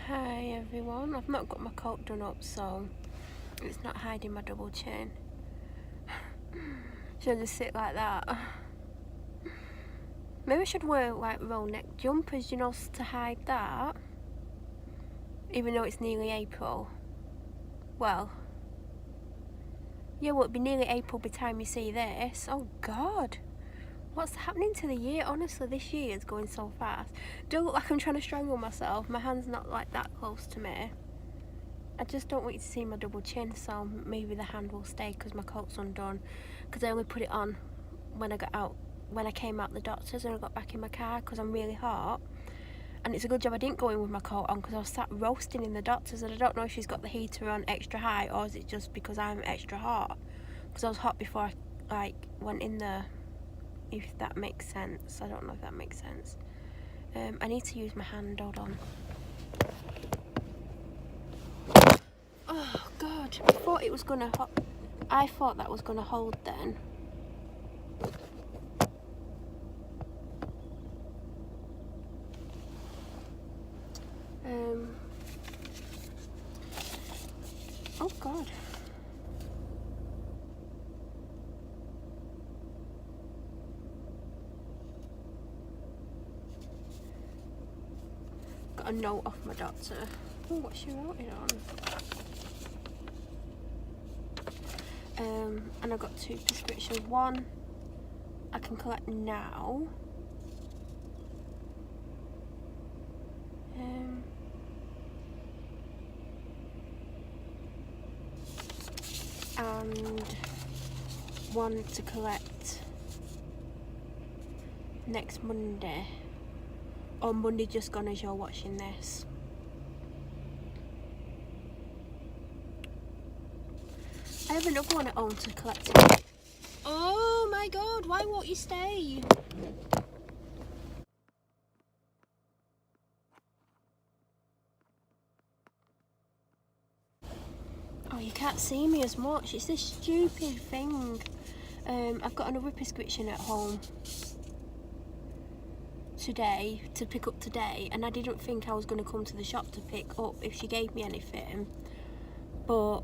Hi everyone, I've not got my coat done up, so it's not hiding my double chin. Should I just sit like that? Maybe I should wear like roll neck jumpers, you know, to hide that. Even though it's nearly April. Well, yeah, well, it'll be nearly April by the time you see this. Oh God, what's happening to the year? Honestly, this year is going so fast. Do I look like I'm trying to strangle myself? My hand's not like that close to me. I just don't want you to see my double chin, so maybe the hand will stay because my coat's undone. Because I only put it on when I came out the doctor's and I got back in my car because I'm really hot. And it's a good job I didn't go in with my coat on because I was sat roasting in the doctor's, and I don't know if she's got the heater on extra high or is it just because I'm extra hot. Because I was hot before I went in there, if that makes sense. I don't know if that makes sense. I need to use my hand, hold on. Oh God, I thought it was gonna I thought that was gonna hold then. Oh God. Got a note off my doctor. Oh, what's she wrote it on? And I got 2 prescriptions. One I can collect now. And one to collect next Monday. Or Monday just gone as you're watching this. I have another one at home to collect. Oh my God, why won't you stay? Oh, you can't see me as much. It's this stupid thing. I've got another prescription at home today, to pick up today, and I didn't think I was going to come to the shop to pick up if she gave me anything. But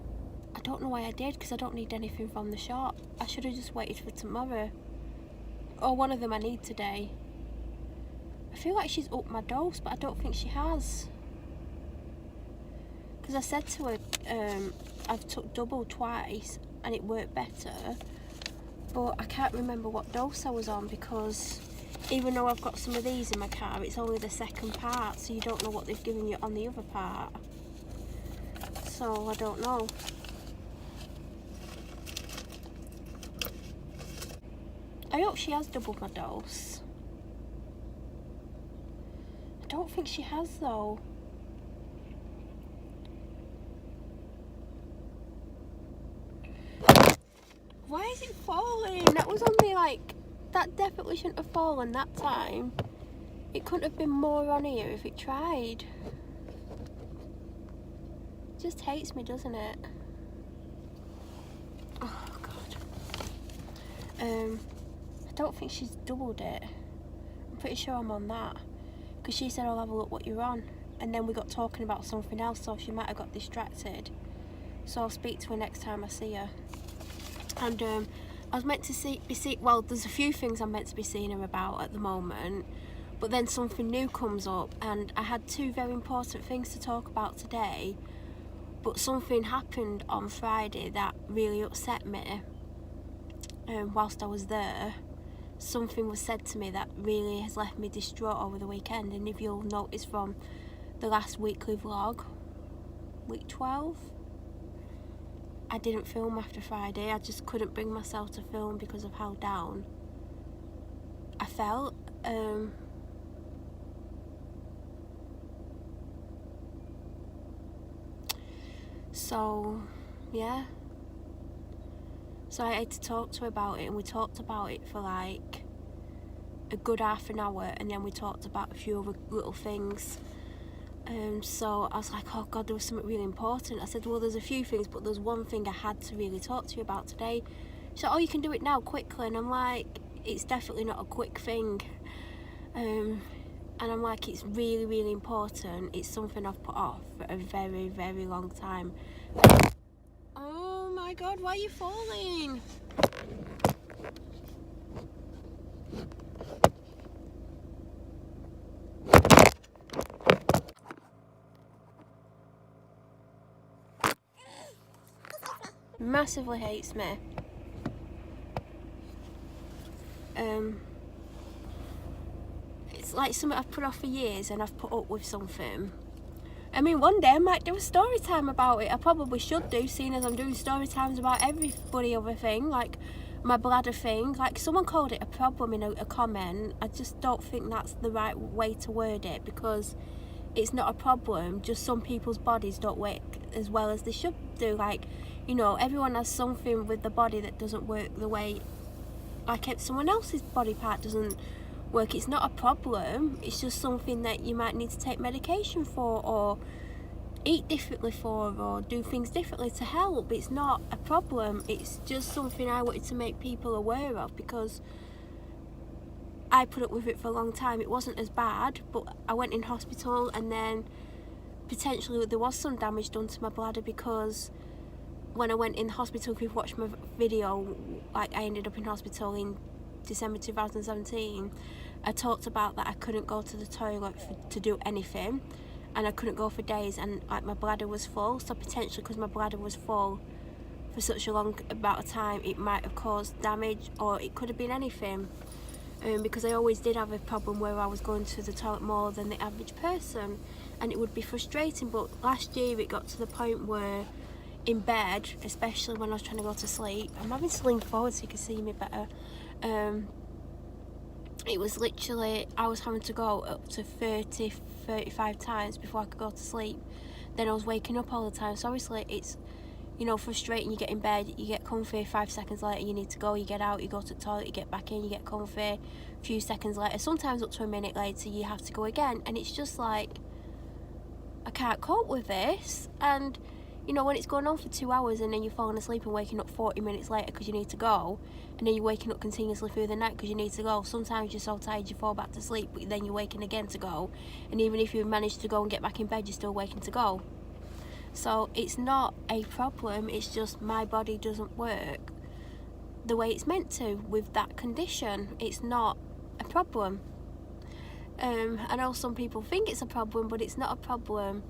I don't know why I did, because I don't need anything from the shop. I should have just waited for tomorrow. Or one of them I need today. I feel like she's upped my dose, but I don't think she has. Because I said to her, I've took double twice and it worked better. But I can't remember what dose I was on, because even though I've got some of these in my car, it's only the second part, so you don't know what they've given you on the other part. So I don't know. I hope she has doubled my dose. I don't think she has though. Why is it falling? That was only like, that definitely shouldn't have fallen that time. It couldn't have been more on here if it tried. It just hates me, doesn't it? Oh God. I don't think she's doubled it. I'm pretty sure I'm on that. Because she said, I'll have a look what you're on. And then we got talking about something else, so she might have got distracted. So I'll speak to her next time I see her. And I was meant to well, there's a few things I'm meant to be seeing her about at the moment, but then something new comes up, and I had 2 very important things to talk about today, but something happened on Friday that really upset me. Whilst I was there, something was said to me that really has left me distraught over the weekend. And if you'll notice from the last weekly vlog, week 12, I didn't film after Friday. I just couldn't bring myself to film because of how down I felt. So yeah, so I had to talk to her about it, and we talked about it for like a good half an hour, and then we talked about a few other little things. So I was like, oh God, there was something really important. I said, well, there's a few things, but there's one thing I had to really talk to you about today. She said, oh, you can do it now quickly. And I'm like, it's definitely not a quick thing. And I'm like, it's really, really important. It's something I've put off for a very, very long time. Oh my God, why are you falling? Massively hates me. It's like something I've put off for years, and I've put up with something. I mean, one day I might do a story time about it. I probably should do, seeing as I'm doing story times about everybody other thing, like my bladder thing. Like, someone called it a problem in a comment. I just don't think that's the right way to word it, because it's not a problem, just some people's bodies don't work as well as they should do. Like, you know, everyone has something with the body that doesn't work the way, like, if someone else's body part doesn't work. It's not a problem, it's just something that you might need to take medication for, or eat differently for, or do things differently to help. It's not a problem, it's just something I wanted to make people aware of, because I put up with it for a long time. It wasn't as bad, but I went in hospital, and then potentially there was some damage done to my bladder, because when I went in hospital, if you've watched my video, like, I ended up in hospital in December 2017. I talked about that I couldn't go to the toilet to do anything, and I couldn't go for days, and like my bladder was full. So potentially, because my bladder was full for such a long amount of time, it might have caused damage, or it could have been anything. Because I always did have a problem where I was going to the toilet more than the average person, and it would be frustrating. But last year it got to the point where in bed, especially when I was trying to go to sleep, I'm having to lean forward so you can see me better. It was literally, I was having to go up to 35 times before I could go to sleep. Then I was waking up all the time. So obviously it's, you know, frustrating. You get in bed, you get comfy, 5 seconds later you need to go, you get out, you go to the toilet, you get back in, you get comfy, a few seconds later, sometimes up to a minute later, you have to go again. And it's just like, I can't cope with this. And you know, when it's going on for 2 hours, and then you're falling asleep and waking up 40 minutes later because you need to go, and then you're waking up continuously through the night because you need to go. Sometimes you're so tired you fall back to sleep, but then you're waking again to go, and even if you manage to go and get back in bed, you're still waking to go. So it's not a problem, it's just my body doesn't work the way it's meant to with that condition. It's not a problem. I know some people think it's a problem, but it's not a problem.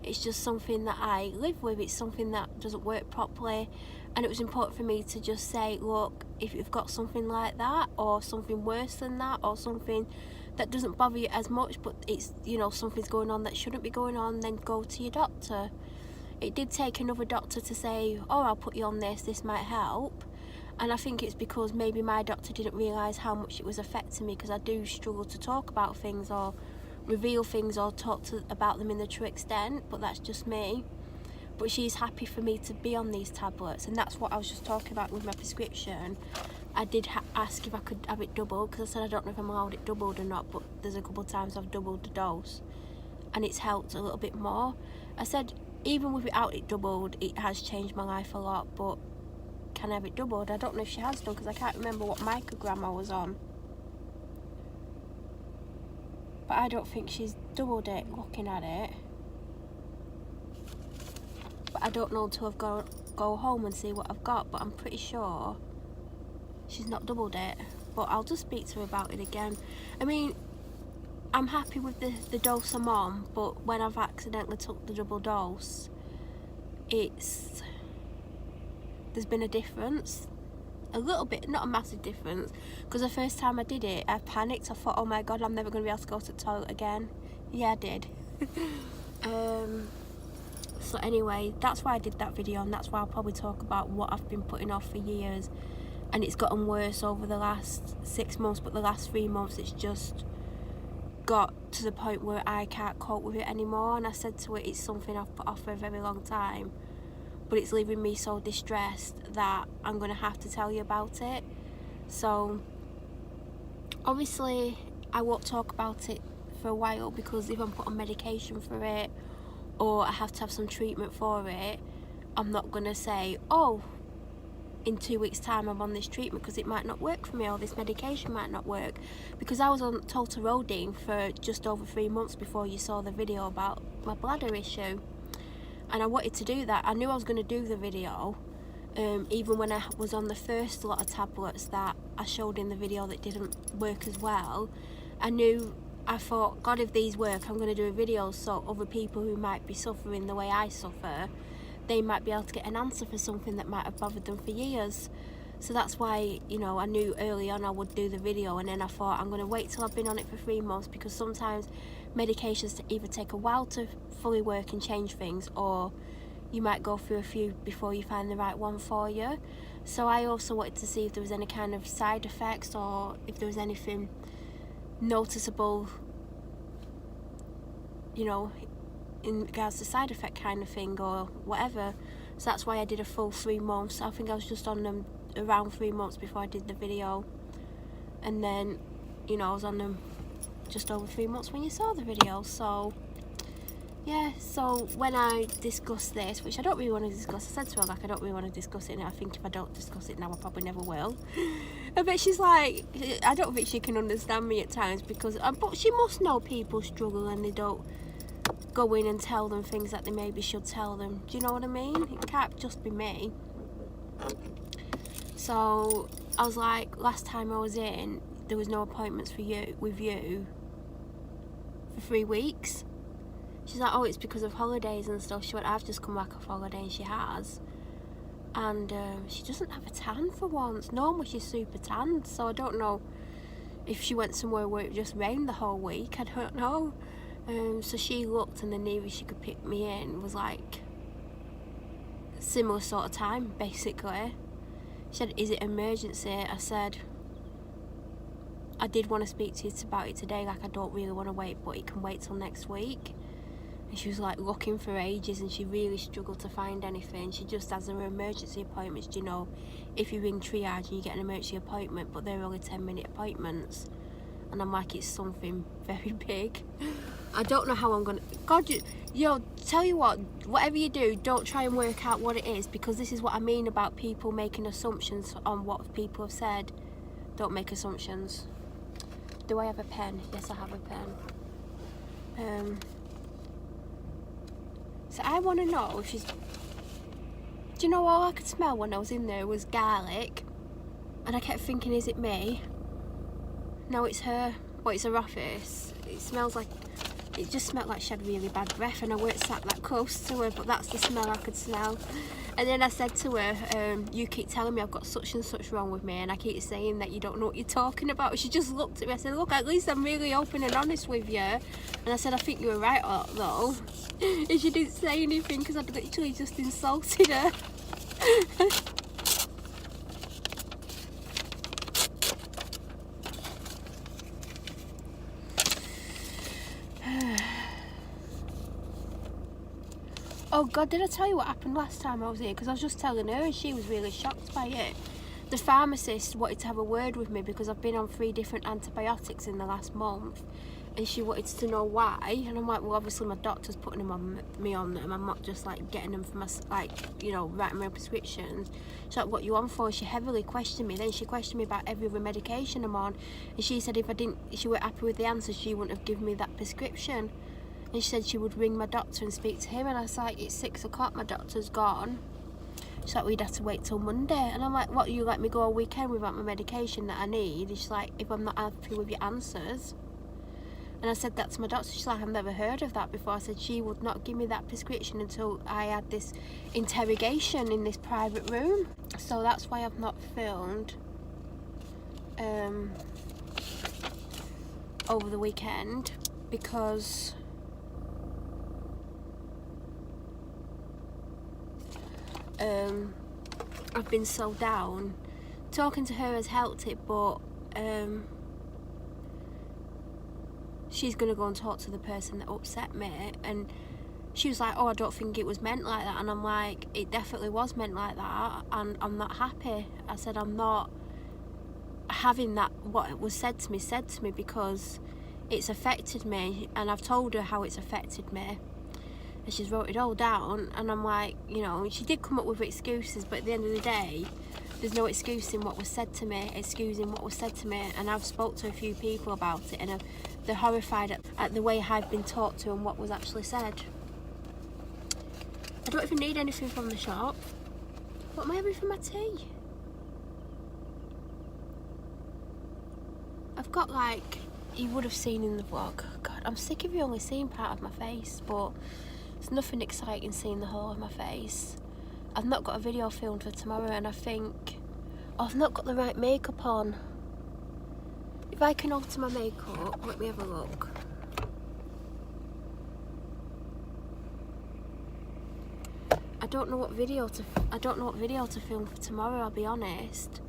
It's just something that I live with. It's something that doesn't work properly, and it was important for me to just say, look, if you've got something like that, or something worse than that, or something that doesn't bother you as much, but it's, you know, something's going on that shouldn't be going on, then go to your doctor. It did take another doctor to say, oh, I'll put you on this might help. And I think it's because maybe my doctor didn't realise how much it was affecting me, because I do struggle to talk about things, or reveal things, or talk about them in the true extent, but that's just me. But she's happy for me to be on these tablets, and that's what I was just talking about with my prescription. I did ask if I could have it doubled, because I said I don't know if I'm allowed it doubled or not, but there's a couple of times I've doubled the dose and it's helped a little bit more. I said even without it doubled, it has changed my life a lot, but can I have it doubled? I don't know if she has done, because I can't remember what microgram I was on. But I don't think she's doubled it looking at it. But I don't know until I've go home and see what I've got, but I'm pretty sure she's not doubled it. But I'll just speak to her about it again. I mean, I'm happy with the dose I'm on, but when I've accidentally took the double dose, there's been a difference. A little bit, not a massive difference, because the first time I did it, I panicked. I thought, oh my god, I'm never going to be able to go to the toilet again. Yeah, I did. So anyway, that's why I did that video, and that's why I'll probably talk about what I've been putting off for years, and it's gotten worse over the last 6 months, but the last 3 months it's just got to the point where I can't cope with it anymore. And I said to it, it's something I've put off for a very long time, but it's leaving me so distressed that I'm going to have to tell you about it. So obviously I won't talk about it for a while, because if I'm put on medication for it, or I have to have some treatment for it, I'm not going to say, oh, in 2 weeks time I'm on this treatment because it might not work for me, or this medication might not work. Because I was on tolterodine for just over 3 months before you saw the video about my bladder issue, and I wanted to do that. I knew I was going to do the video, even when I was on the first lot of tablets that I showed in the video that didn't work as well. I thought, God, if these work, I'm going to do a video so other people who might be suffering the way I suffer, they might be able to get an answer for something that might have bothered them for years. So that's why, you know, I knew early on I would do the video, and then I thought I'm going to wait till I've been on it for 3 months, because sometimes medications either take a while to fully work and change things, or you might go through a few before you find the right one for you. So I also wanted to see if there was any kind of side effects, or if there was anything noticeable, you know, in regards to side effect kind of thing or whatever. So that's why I did a full 3 months. I think I was just on them around 3 months before I did the video, and then, you know, I was on them just over 3 months when you saw the video. So yeah, so when I discussed this, which I don't really want to discuss, I said to her, like, I don't really want to discuss it now. I think if I don't discuss it now, I probably never will. But she's like, I don't think she can understand me at times, because but she must know people struggle and they don't go in and tell them things that they maybe should tell them. Do you know what I mean? It can't just be me. So I was like, last time I was in, there was no appointments with you for 3 weeks. She's like, oh, it's because of holidays and stuff. She went, I've just come back off holiday, and she has. And she doesn't have a tan for once. Normally she's super tanned, so I don't know if she went somewhere where it just rained the whole week. I don't know. So she looked, and the nearest she could pick me in was like similar sort of time, basically. She said, is it emergency? I said, I did want to speak to you about it today, like I don't really want to wait, but it can wait till next week. And she was like looking for ages, and she really struggled to find anything. She just has her emergency appointments, you know, if you ring triage and you get an emergency appointment, but they're only 10-minute appointments. And I'm like, it's something very big. I don't know how I'm gonna, God, tell you what, whatever you do, don't try and work out what it is, because this is what I mean about people making assumptions on what people have said. Don't make assumptions. Do I have a pen? Yes, I have a pen. So I want to know if she's, do you know, all I could smell when I was in there was garlic, and I kept thinking, is it me? No, it's her. Well, it's her office. It smells like, it just smelled like she had really bad breath, and I weren't sat that close to her, but that's the smell I could smell. And then I said to her, you keep telling me I've got such and such wrong with me, and I keep saying that you don't know what you're talking about. She just looked at me. I said, look, at least I'm really open and honest with you. And I said, I think you were right though. And she didn't say anything, because I'd literally just insulted her. Oh God, did I tell you what happened last time I was here? Because I was just telling her, and she was really shocked by it. The pharmacist wanted to have a word with me because I've been on 3 different antibiotics in the last month, and she wanted to know why. And I'm like, well, obviously my doctor's putting me on them. I'm not just like getting them for my, like, you know, writing my prescriptions. She's like, what you on for? She heavily questioned me. Then she questioned me about every other medication I'm on, and she said if she weren't happy with the answers, she wouldn't have given me that prescription. And she said she would ring my doctor and speak to him. And I was like, it's 6 o'clock, my doctor's gone. She's like, we'd have to wait till Monday. And I'm like, what, you let me go all weekend without my medication that I need? And she's like, if I'm not happy with your answers. And I said that to my doctor. She's like, I've never heard of that before. I said, she would not give me that prescription until I had this interrogation in this private room. So that's why I've not filmed over the weekend, because I've been so down. Talking to her has helped it, but she's gonna go and talk to the person that upset me, and she was like, oh, I don't think it was meant like that. And I'm like, it definitely was meant like that, and I'm not happy. I said, I'm not having that, what was said to me, because it's affected me, and I've told her how it's affected me. And she's wrote it all down, and I'm like, you know, she did come up with excuses, but at the end of the day, there's no excusing what was said to me, and I've spoke to a few people about it, and they're horrified at the way I've been talked to and what was actually said. I don't even need anything from the shop. What am I having for my tea? I've got, like, you would have seen in the vlog. God, I'm sick of you only seeing part of my face, but it's nothing exciting seeing the whole of my face. I've not got a video filmed for tomorrow, and I think, oh, I've not got the right makeup on. If I can alter my makeup, let me have a look. I don't know what video to film for tomorrow, I'll be honest.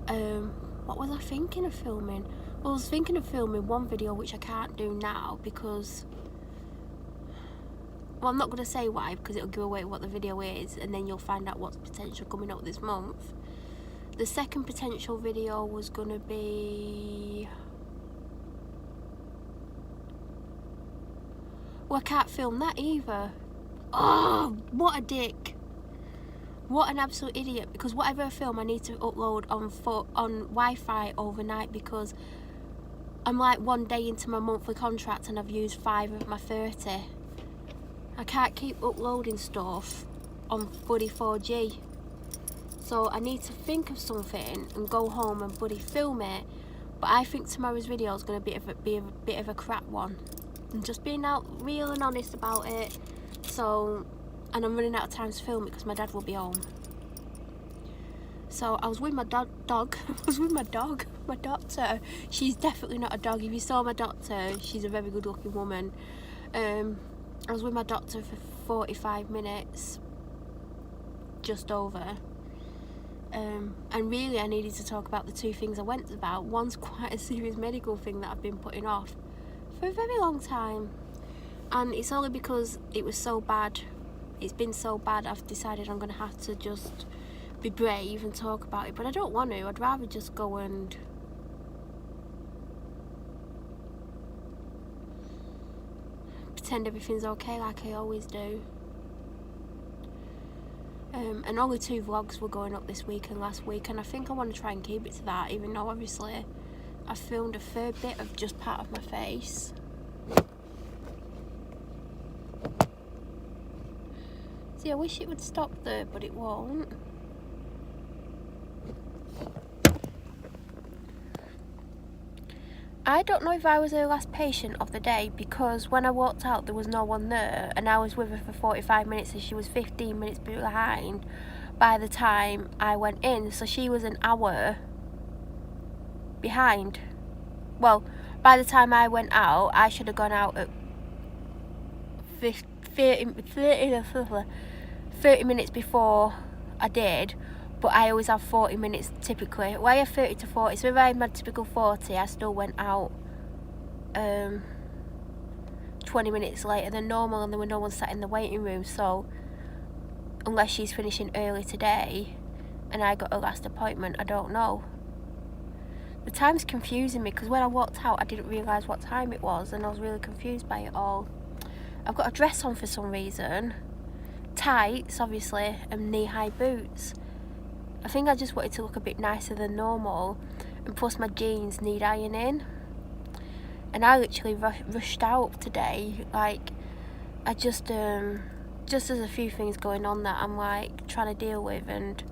What was I thinking of filming? Well, I was thinking of filming one video which I can't do now because, well, I'm not going to say why because it'll give away what the video is, and then you'll find out what's potential coming up this month. The second potential video was going to be... well, I can't film that either. Oh, what a dick. What an absolute idiot, because whatever I film I need to upload on Wi-Fi overnight, because I'm like 1 day into my monthly contract and I've used 5 of my 30. I can't keep uploading stuff on bloody 4G. So I need to think of something and go home and bloody film it. But I think tomorrow's video is going to be a bit of a crap one. I'm just being out real and honest about it. So, and I'm running out of time to film it because my dad will be home. So I was with my dog. I was with my dog, my doctor. She's definitely not a dog. If you saw my doctor, she's a very good looking woman. I was with my doctor for 45 minutes, just over. And really I needed to talk about the 2 things I went about. One's quite a serious medical thing that I've been putting off for a very long time. And it's only because it was so bad. It's been so bad, I've decided I'm going to have to just be brave and talk about it. But I don't want to. I'd rather just go and pretend everything's okay like I always do. And only 2 vlogs were going up this week and last week, and I think I want to try and keep it to that, even though obviously I filmed a fair bit of just part of my face. See, I wish it would stop there, but it won't. I don't know if I was her last patient of the day, because when I walked out there was no one there, and I was with her for 45 minutes and she was 15 minutes behind by the time I went in, so she was an hour behind. Well, by the time I went out, I should have gone out at 30 minutes before I did, but I always have 40 minutes typically. Well, I have 30 to 40, so if I had my typical 40, I still went out 20 minutes later than normal, and there were no one sat in the waiting room. So unless she's finishing early today and I got her last appointment, I don't know. The time's confusing me, because when I walked out I didn't realise what time it was, and I was really confused by it all. I've got a dress on for some reason, tights obviously, and knee-high boots. I think I just wanted to look a bit nicer than normal, and plus my jeans need ironing. And I literally rushed out today. Like, I just there's a few things going on that I'm like trying to deal with, and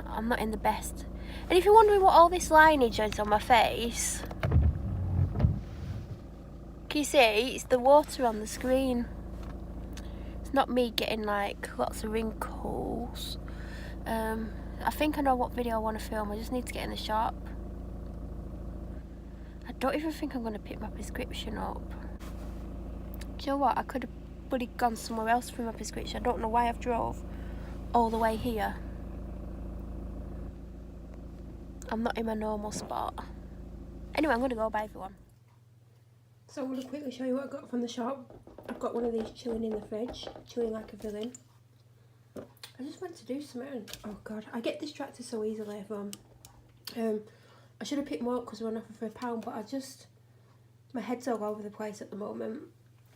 I'm not in the best. And if you're wondering what all this lineage is on my face, can you see? It's the water on the screen. It's not me getting like lots of wrinkles. I think I know what video I want to film. I just need to get in the shop. I don't even think I'm going to pick my prescription up. Do you know what? I could have bloody gone somewhere else for my prescription. I don't know why I've drove all the way here. I'm not in my normal spot. Anyway, I'm going to go. Bye everyone. So I'm going to quickly show you what I got from the shop. I've got one of these chilling in the fridge, chilling like a villain. I just went to do something. Oh god, I get distracted so easily, everyone. I should have picked more up because we were on offer for £1, but my head's all over the place at the moment.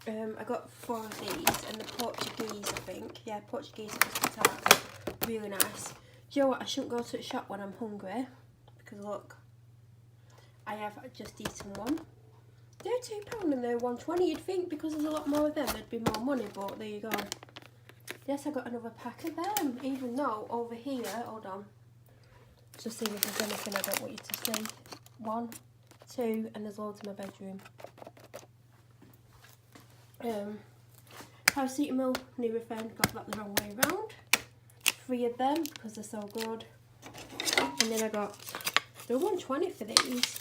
I got 4 of these, and the Portuguese, I think. Yeah, Portuguese custard tart. Really nice. Do you know what? I shouldn't go to the shop when I'm hungry, because look, I have just eaten one. They're £2 and they're £1.20. You'd think because there's a lot more of them there'd be more money, but there you go. Yes, I got another pack of them, even though over here, hold on, just seeing if there's anything I don't want you to see. 1, 2, and there's loads in my bedroom. Paracetamol, Nurofen, got that the wrong way around. 3 of them because they're so good. And then I got, they're £1.20 for these.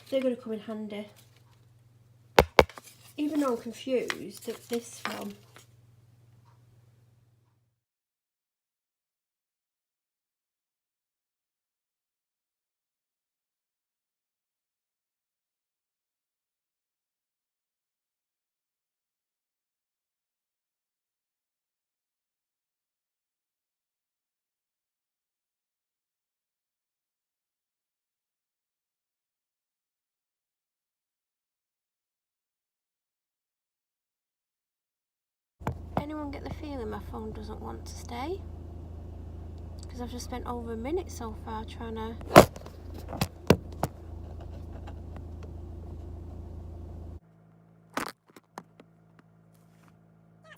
They're going to come in handy. Even though I'm confused at this from. Anyone get the feeling my phone doesn't want to stay? Because I've just spent over a minute so far trying to...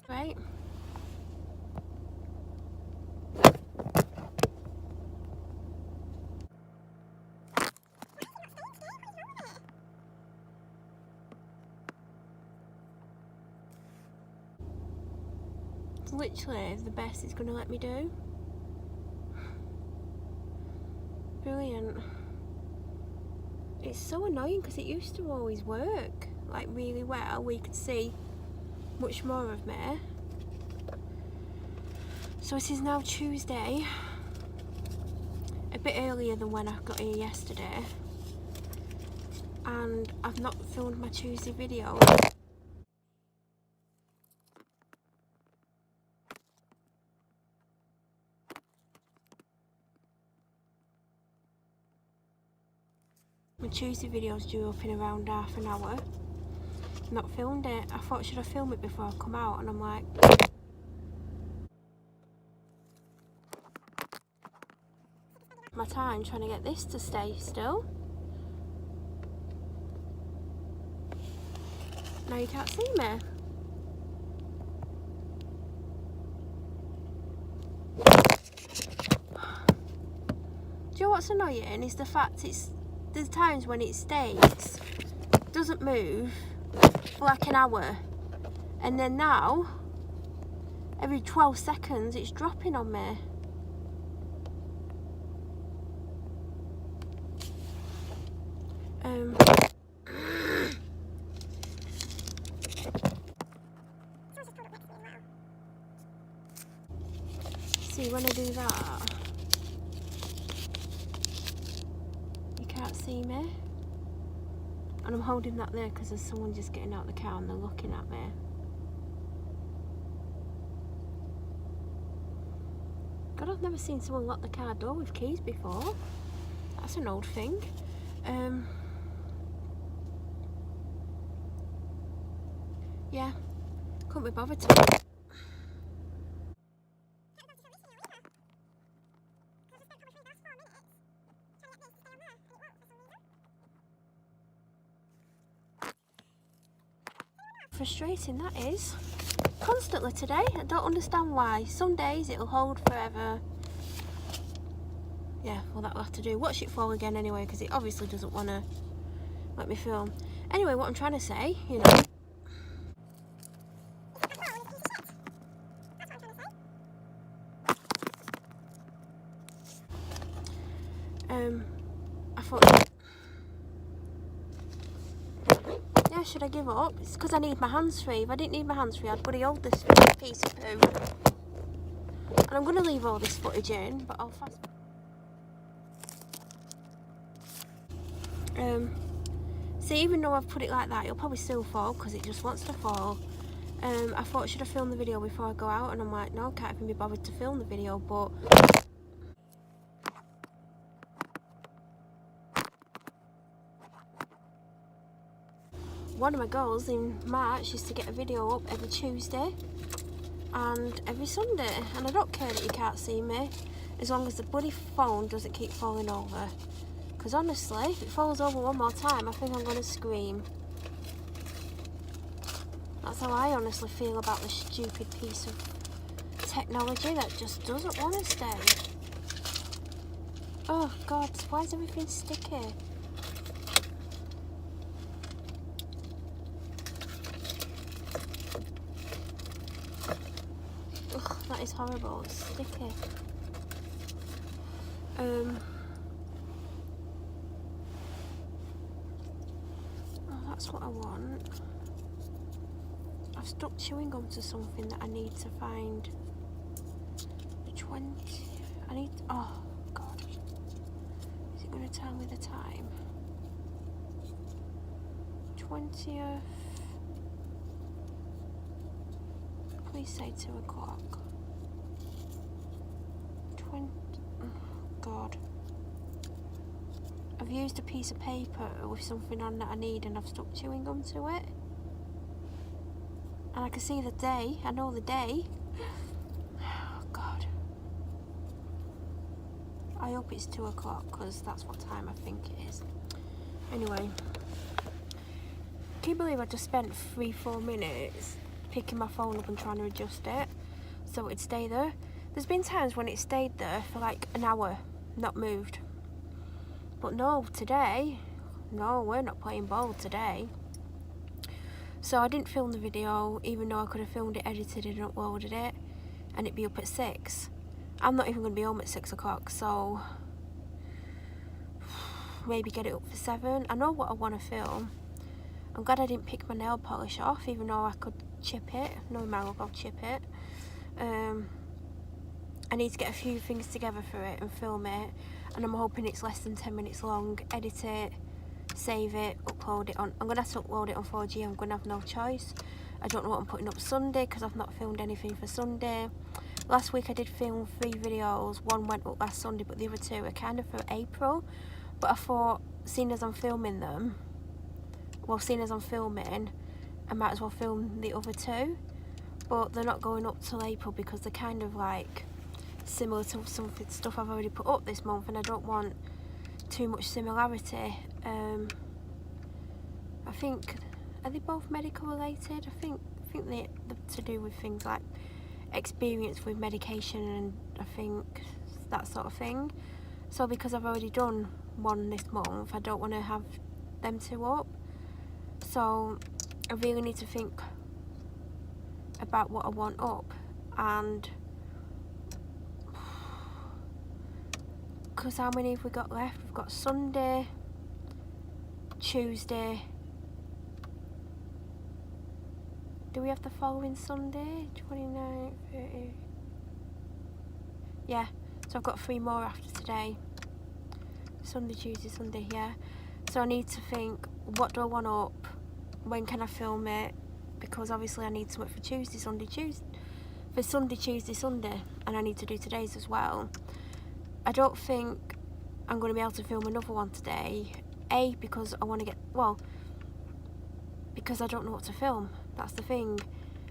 Right. It's literally the best it's going to let me do. Brilliant. It's so annoying because it used to always work like really well. We could see much more of me. So it is now Tuesday, a bit earlier than when I got here yesterday, and I've not filmed my Tuesday video. My Tuesday video's due up in around half an hour. Not filmed it. I thought, should I film it before I come out? And I'm like, my time trying to get this to stay still. Now you can't see me. Do you know what's annoying is the fact there's times when it stays, doesn't move for like an hour, and then now every 12 seconds it's dropping on me. See, when I do that, you can't see me. And I'm holding that there because there's someone just getting out of the car and they're looking at me. God, I've never seen someone lock the car door with keys before. That's an old thing. Yeah, couldn't be bothered to. Frustrating that is. Constantly today. I don't understand why. Some days it'll hold forever. Yeah, well that'll have to do. Watch it fall again anyway, because it obviously doesn't want to let me film. Anyway, what I'm trying to say, you know. I thought, yeah, should I give up? It's because I need my hands free. If I didn't need my hands free, I'd bloody hold this piece of poo. And I'm going to leave all this footage in, but I'll fast. See, even though I've put it like that, it'll probably still fall because it just wants to fall. I thought, should I film the video before I go out? And I'm like, no, can't even be bothered to film the video, but one of my goals in March is to get a video up every Tuesday and every Sunday, and I don't care that you can't see me. as long as the bloody phone doesn't keep falling over. Because honestly, if it falls over one more time, I think I'm going to scream. That's how I honestly feel about this stupid piece of technology that just doesn't want to stay. Oh God, why is everything sticky? Ugh, that is horrible, it's sticky. Oh, that's what I want. I've stuck chewing gum to something that I need to find. Which one? I need, oh God. Is it going to tell me the time? 20th. Please say 2 o'clock. 20, oh God. I've used a piece of paper with something on that I need and I've stuck chewing gum to it. And I can see the day, I know the day. Oh God. I hope it's 2 o'clock because that's what time I think it is. Anyway. Can you believe I just spent 3-4 minutes picking my phone up and trying to adjust it so it'd stay there? There's been times when it stayed there for like an hour, not moved. But no, today, no, we're not playing ball today. So I didn't film the video, even though I could have filmed it, edited it and uploaded it, and it'd be up at 6. I'm not even going to be home at 6 o'clock, so maybe get it up for 7. I know what I want to film. I'm glad I didn't pick my nail polish off, even though I could chip it. No matter, I'll chip it. I need to get a few things together for it and film it, and I'm hoping it's less than 10 minutes long. Edit it, save it, upload it on. I'm going to have to upload it on 4G. I'm going to have no choice. I don't know what I'm putting up Sunday because I've not filmed anything for Sunday. Last week I did film 3 videos. One went up last Sunday, but the other 2 are kind of for April. But I thought, seeing as I'm filming them, well, seeing as I'm filming, I might as well film the other 2. But they're not going up till April because they're kind of like similar to some stuff I've already put up this month, and I don't want too much similarity. I think, are they both medical related? I think they're to do with things like experience with medication and I think that sort of thing. So because I've already done one this month, I don't want to have them 2 up. So I really need to think about what I want up, and because how many have we got left? We've got Sunday, Tuesday. Do we have the following Sunday? 29, 30. Yeah, so I've got 3 more after today. Sunday, Tuesday, Sunday, yeah. So I need to think, what do I want up? When can I film it? Because obviously I need something for Tuesday, Sunday, for Sunday, Tuesday, Sunday, and I need to do today's as well. I don't think I'm going to be able to film another one today. A, because I want to get, well, because I don't know what to film. That's the thing.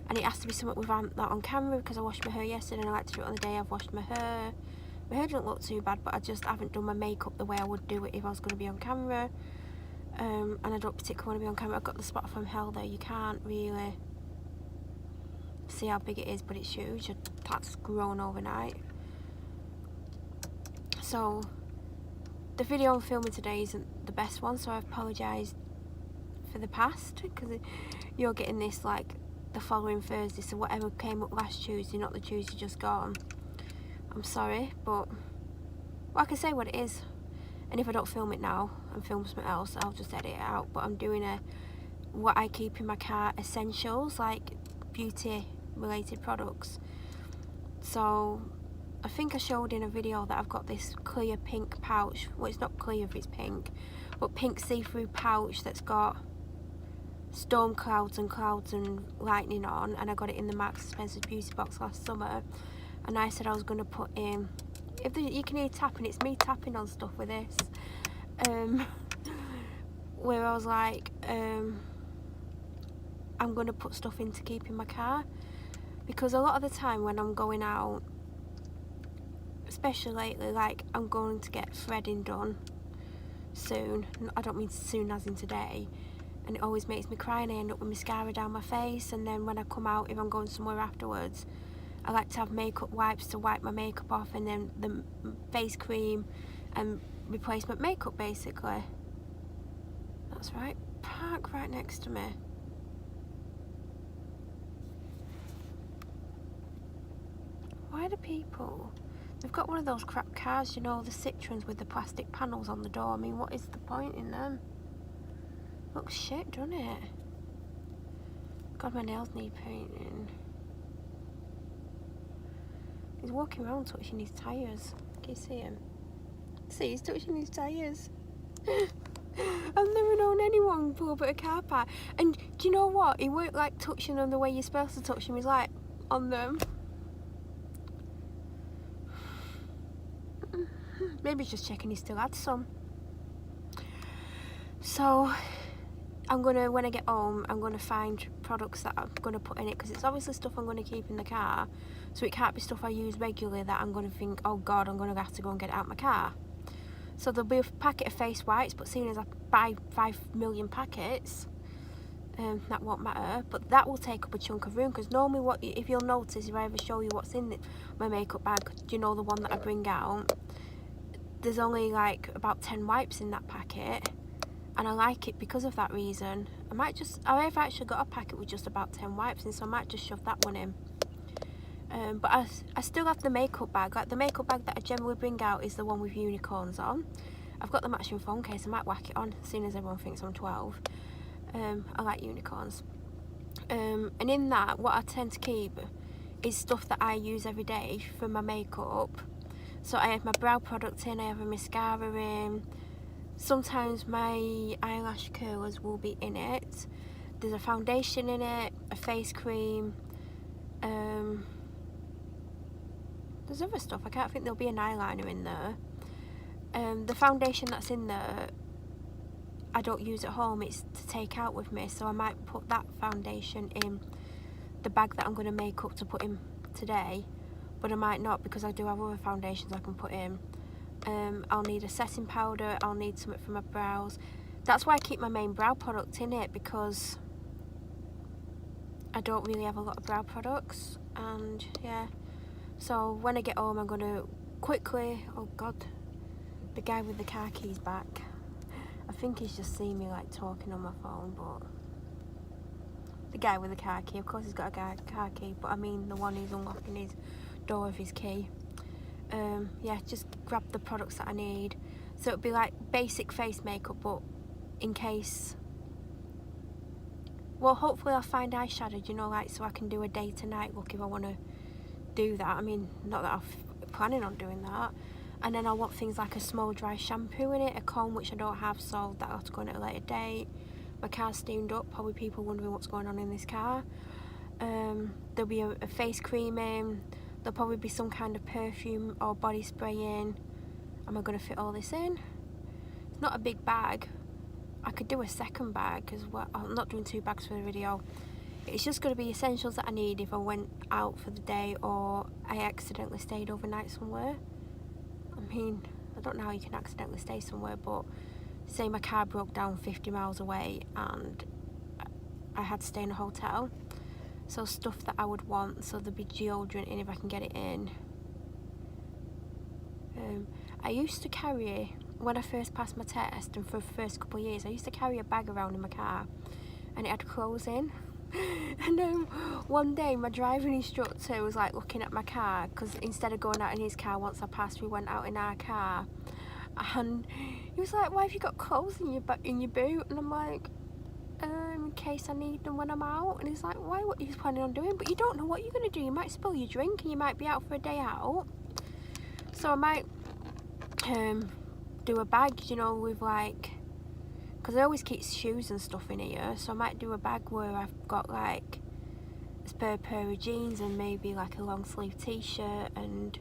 And it has to be something with that on camera because I washed my hair yesterday and I like to do it on the day I've washed my hair. My hair doesn't look too bad, but I just haven't done my makeup the way I would do it if I was going to be on camera. And I don't particularly want to be on camera. I've got the spot from hell there. You can't really see how big it is, but it's huge. That's grown overnight. So the video I'm filming today isn't the best one, so I apologise for the past, because you're getting this like the following Thursday, so whatever came up last Tuesday, not the Tuesday just gone. I'm sorry, but well, I can say what it is, and if I don't film it now and film something else, I'll just edit it out. But I'm doing what I keep in my car essentials, like beauty related products. So I think I showed in a video that I've got this clear pink pouch. Well, it's not clear if it's pink, but pink see-through pouch that's got storm clouds and lightning on, and I got it in the Marks & Spencer's beauty box last summer. And I said I was going to put in, you can hear tapping, it's me tapping on stuff with this, where I was like, I'm going to put stuff in to keep in my car, because a lot of the time when I'm going out, especially lately, like I'm going to get threading done soon. I don't mean soon as in today, and it always makes me cry and I end up with mascara down my face, and then when I come out, if I'm going somewhere afterwards, I like to have makeup wipes to wipe my makeup off, and then the face cream and replacement makeup basically. That's right, park right next to me. Why do people, they've got one of those crap cars, you know, the Citroens with the plastic panels on the door. I mean, what is the point in them? Looks shit, doesn't it? God, my nails need painting. He's walking around touching his tyres. Can you see him? See, he's touching his tyres. I've never known anyone pull up at a car park. And do you know what? He weren't like touching them the way you're supposed to touch them. He's like on them. Maybe he's just checking he still had some. So I'm gonna, when I get home, I'm gonna find products that I'm gonna put in it, because it's obviously stuff I'm gonna keep in the car, so it can't be stuff I use regularly that I'm gonna think, oh god, I'm gonna have to go and get it out of my car. So there'll be a packet of face wipes, but seeing as I buy 5 million packets, that won't matter. But that will take up a chunk of room, because normally what, if you'll notice, if I ever show you what's in my makeup bag, do you know the one that I bring out, there's only like about 10 wipes in that packet, and I like it because of that reason. I've actually got a packet with just about 10 wipes in, so I might just shove that one in. But I still have the makeup bag. Like the makeup bag that I generally bring out is the one with unicorns on. I've got the matching phone case, I might whack it on as soon as everyone thinks I'm 12. I like unicorns. And in that, what I tend to keep is stuff that I use every day for my makeup. So I have my brow product in, I have a mascara in. Sometimes my eyelash curlers will be in it. There's a foundation in it, a face cream. There's other stuff, I can't think, there'll be an eyeliner in there. The foundation that's in there, I don't use at home, it's to take out with me, so I might put that foundation in the bag that I'm going to make up to put in today, but I might not, because I do have other foundations I can put in. I'll need a setting powder, I'll need something for my brows. That's why I keep my main brow product in it, because I don't really have a lot of brow products. And yeah, so when I get home, I'm gonna quickly, oh god, the guy with the car keys back. I think he's just seen me like talking on my phone, but the guy with the car key, of course he's got a car key, but I mean the one who's unlocking his door with his key. Yeah, just grab the products that I need. So it'll be like basic face makeup, but in case, well, hopefully I'll find eyeshadow, you know, like so I can do a day to night look if I want to do that. I mean, not that I'm planning on doing that. And then I want things like a small dry shampoo in it, a comb, which I don't have, so that'll have to go in at a later date. My car's steamed up, probably people wondering what's going on in this car. There'll be a face cream in. There'll probably be some kind of perfume or body spray in. Am I going to fit all this in? It's not a big bag. I could do a second bag, because I'm not doing 2 bags for the video. It's just going to be essentials that I need if I went out for the day or I accidentally stayed overnight somewhere. I mean, I don't know how you can accidentally stay somewhere, but say my car broke down 50 miles away and I had to stay in a hotel. So stuff that I would want, so there'd be deodorant in if I can get it in. I used to carry, when I first passed my test and for the first couple of years, I used to carry a bag around in my car and it had clothes in. And one day my driving instructor was like looking at my car, because instead of going out in his car once I passed, we went out in our car, and he was like, why have you got clothes in your boot? And I'm like, in case I need them when I'm out. And he's like, why, what are you planning on doing? But you don't know what you're going to do, you might spill your drink and you might be out for a day out. So I might do a bag, you know, with like, because I always keep shoes and stuff in here, so I might do a bag where I've got like a spare pair of jeans and maybe like a long sleeve t-shirt and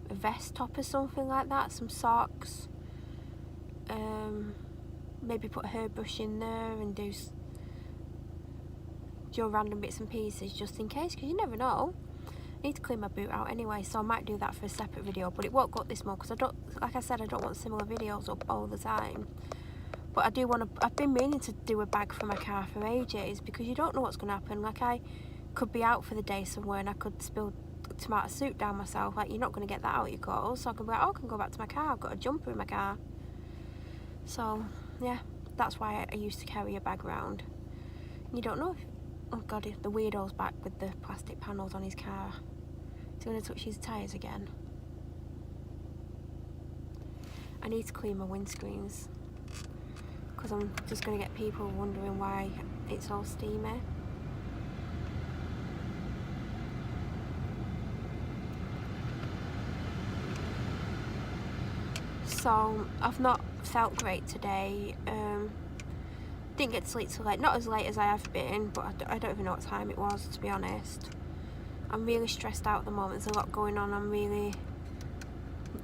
a vest top or something like that, some socks, maybe put a hairbrush in there and do random bits and pieces just in case, because you never know. need to clean my boot out anyway, so I might do that for a separate video, but it won't go up this month because I don't, like I said, I don't want similar videos up all the time. But I do want to, I've been meaning to do a bag for my car for ages, because you don't know what's going to happen. Like, I could be out for the day somewhere and I could spill tomato soup down myself. Like, you're not going to get that out of your clothes, so I can be like, oh, I can go back to my car, I've got a jumper in my car. So yeah, that's why I used to carry a bag around. You don't know if, oh god, if the weirdo's back with the plastic panels on his car. He's going to touch his tyres again. I need to clean my windscreens, because I'm just going to get people wondering why it's all steamy. So I've not felt great today. Didn't get to sleep till late, not as late as I have been, but I don't even know what time it was, to be honest. I'm really stressed out at the moment. There's a lot going on. I'm really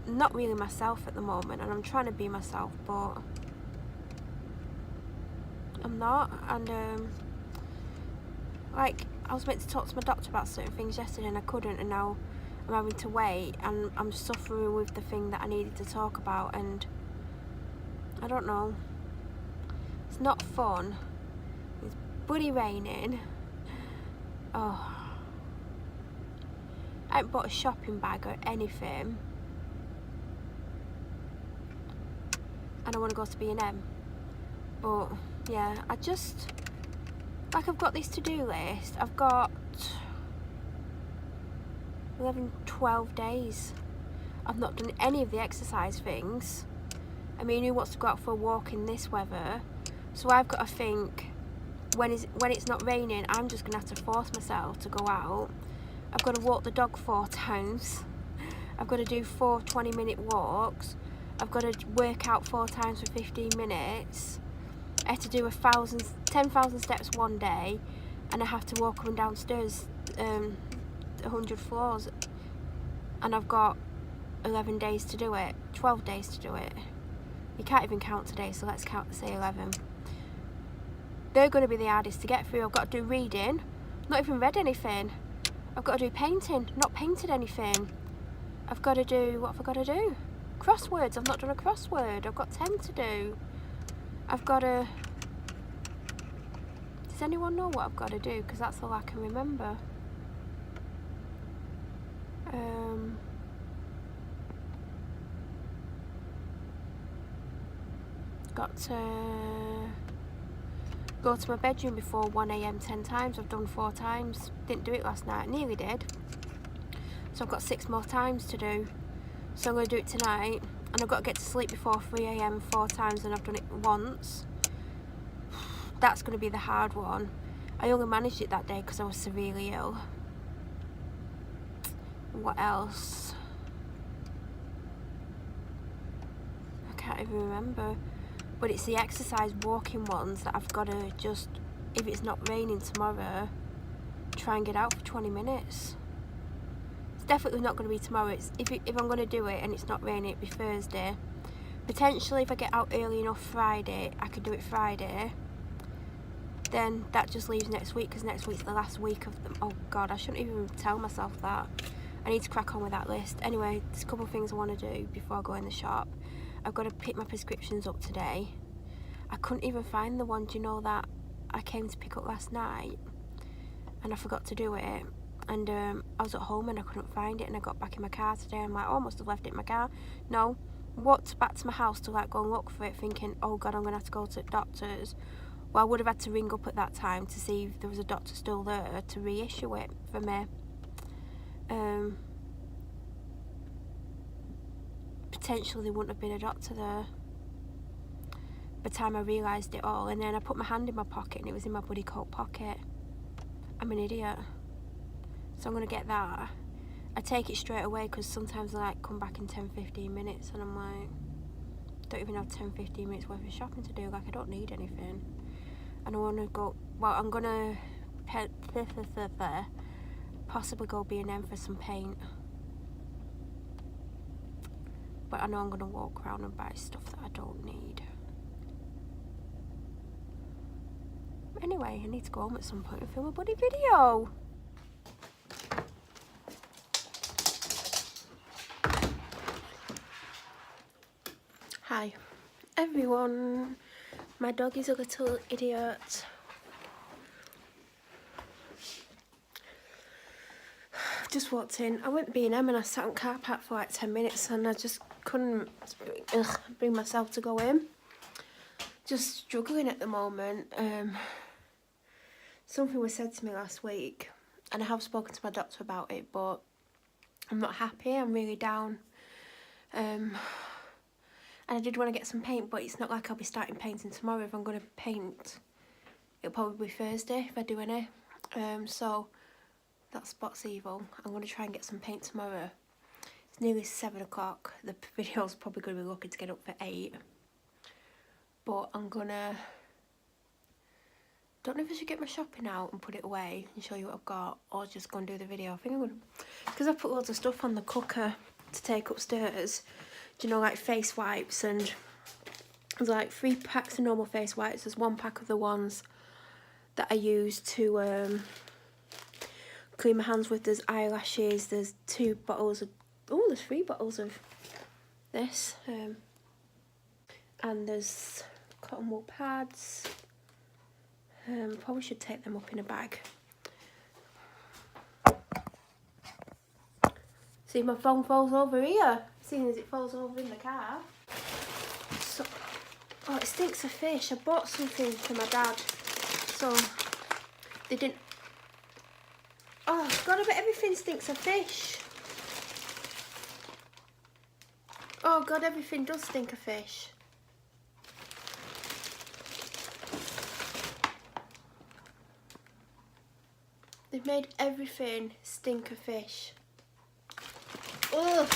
not really myself at the moment, and I'm trying to be myself, but I'm not. And like, I was meant to talk to my doctor about certain things yesterday and I couldn't, and now I'm having to wait, and I'm suffering with the thing that I needed to talk about, and I don't know. It's not fun. It's bloody raining. Oh, I haven't bought a shopping bag or anything, and I want to go to B&M. But yeah, I just, like, I've got this to-do list. I've got 12 days. I've not done any of the exercise things. I mean, who wants to go out for a walk in this weather? So I've got to think, when it's not raining, I'm just going to have to force myself to go out. I've got to walk the dog 4 times. I've got to do 4 20-minute walks. I've got to work out 4 times for 15 minutes. I have to do 10,000 steps one day, and I have to walk up and down stairs 100 floors, and I've got 11 days to do it, 12 days to do it. You can't even count today, so let's say 11. They're going to be the hardest to get through. I've got to do reading, not even read anything. I've got to do painting, not painted anything. I've got to do, what have I got to do? Crosswords, I've not done a crossword. I've got 10 to do. I've got to, does anyone know what I've got to do? Because that's all I can remember. Got to go to my bedroom before 1 AM 10 times. I've done 4 times. Didn't do it last night. Nearly did. So I've got 6 more times to do. So I'm going to do it tonight. And I've got to get to sleep before 3 AM 4 times, and I've done it once. That's going to be the hard one. I only managed it that day because I was severely ill. What else? I can't even remember. But it's the exercise walking ones that I've got to just, if it's not raining tomorrow, try and get out for 20 minutes. It's definitely not going to be tomorrow. If I'm going to do it and it's not raining, it'll be Thursday. Potentially, if I get out early enough Friday, I could do it Friday. Then that just leaves next week, because next week's the last week of them. Oh god, I shouldn't even tell myself that. I need to crack on with that list. Anyway, there's a couple of things I want to do before I go in the shop. I've got to pick my prescriptions up today. I couldn't even find the one, do you know, that I came to pick up last night, and I forgot to do it. And I was at home and I couldn't find it, and I got back in my car today. I'm like, oh, I must have left it in my car. No, walked back to my house to like go and look for it, thinking, oh god, I'm going to have to go to the doctor's. Well, I would have had to ring up at that time to see if there was a doctor still there to reissue it for me. Potentially there wouldn't have been a doctor there by the time I realised it all, and then I put my hand in my pocket and it was in my bloody coat pocket. I'm an idiot. So I'm going to get that. I take it straight away, because sometimes I like come back in 10-15 minutes and I'm like, don't even have 10-15 minutes worth of shopping to do. Like, I don't need anything. And I want to go, well, I'm going to possibly go B&M for some paint. But I know I'm going to walk around and buy stuff that I don't need. Anyway, I need to go home at some point and film a bloody video. Hi everyone, my dog is a little idiot. Just walked in. I went B&M and I sat on car park for like 10 minutes and I just couldn't bring myself to go in. Just struggling at the moment. Something was said to me last week and I have spoken to my doctor about it, but I'm not happy. I'm really down. And I did want to get some paint, but it's not like I'll be starting painting tomorrow. If I'm going to paint, it'll probably be Thursday if I do any. So that spot's evil. I'm going to try and get some paint tomorrow. It's nearly 7 o'clock. The video's probably going to be lucky to get up for 8. But I'm going to... Don't know if I should get my shopping out and put it away and show you what I've got, or just go and do the video. I think I'm going to... Because I put loads of stuff on the cooker to take upstairs. Do you know, like face wipes, and there's like 3 packs of normal face wipes. There's 1 pack of the ones that I use to clean my hands with. There's eyelashes. There's 2 bottles of... Oh, there's 3 bottles of this. And there's cotton wool pads. Probably should take them up in a bag. See, my phone falls over here, seeing as it falls over in the car. So, oh, it stinks of fish. I bought something for my dad, so they didn't... Oh, God, I bet everything stinks of fish. Oh, God, everything does stink of fish. They've made everything stink of fish. Ugh.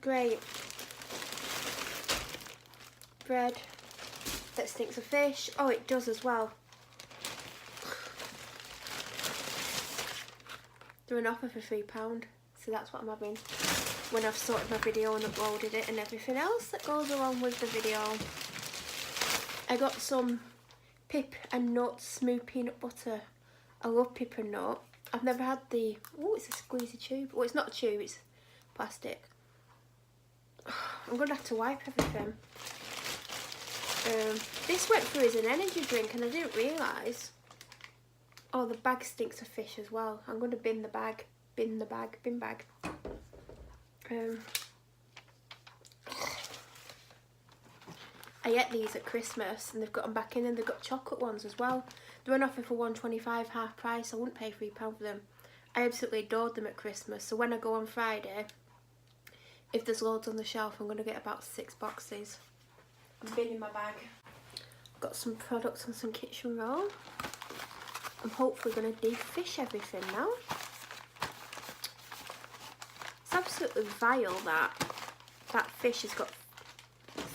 Great. Bread that stinks of fish. Oh, it does as well. They're an offer for £3, so that's what I'm having when I've sorted my video and uploaded it and everything else that goes along with the video. I got some pip and nut smooth peanut butter. I love pip and nut. I've never had the... Oh, it's a squeezy tube. Well, it's not a tube, it's plastic. I'm going to have to wipe everything. This went through as an energy drink and I didn't realise. Oh, the bag stinks of fish as well. I'm going to bin the bag. Bin the bag. Bin bag. I ate these at Christmas and they've got them back in, and they've got chocolate ones as well. They're on offer for £1.25, half price. I wouldn't pay £3 for them. I absolutely adored them at Christmas. So when I go on Friday, if there's loads on the shelf, I'm going to get about 6 boxes. I'm binning my bag. Got some products and some kitchen roll. I'm hopefully going to defish everything now. It's absolutely vile that fish has got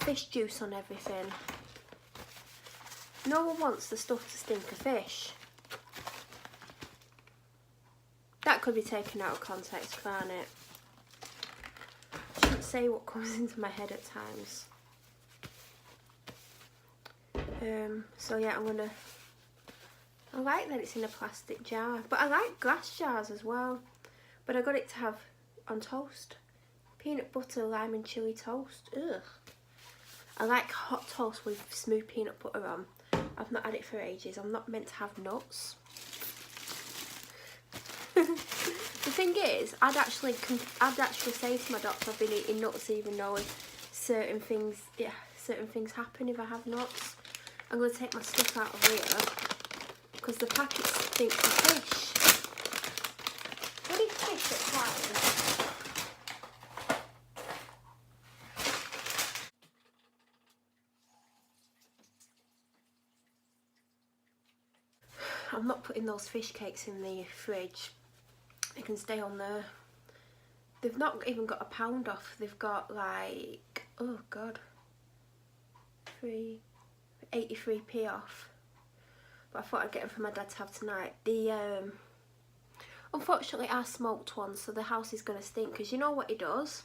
fish juice on everything. No one wants the stuff to stink of fish. That could be taken out of context, can't it? I shouldn't say what comes into my head at times. So yeah, I like that it's in a plastic jar, but I like glass jars as well. But I got it to have on toast. Peanut butter, lime and chilli toast. Ugh. I like hot toast with smooth peanut butter on. I've not had it for ages. I'm not meant to have nuts. The thing is, I'd actually say to my doctor I've been eating nuts, even though certain things happen if I have nuts. I'm going to take my stuff out of here because the packets stink of fish. Bloody fish at times. I'm not putting those fish cakes in the fridge. They can stay on there. They've not even got £1 off. They've got like, oh God, 83p off. But I thought I'd get them for my dad to have tonight. The unfortunately I smoked one, so the house is gonna stink. Because you know what he does?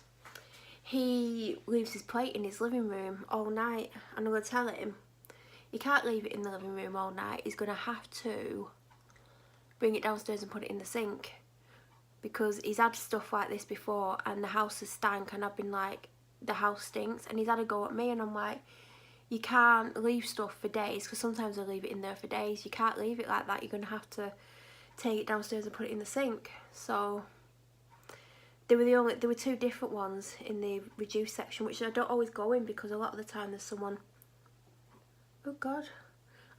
He leaves his plate in his living room all night, and I'm gonna tell him he can't leave it in the living room all night. He's going to have to bring it downstairs and put it in the sink. Because he's had stuff like this before and the house has stank, and I've been like, the house stinks, and he's had a go at me, and I'm like, you can't leave stuff for days, because sometimes I leave it in there for days. You can't leave it like that. You're going to have to take it downstairs and put it in the sink. So there were two different ones in the reduced section, which I don't always go in, because a lot of the time there's someone. Oh God,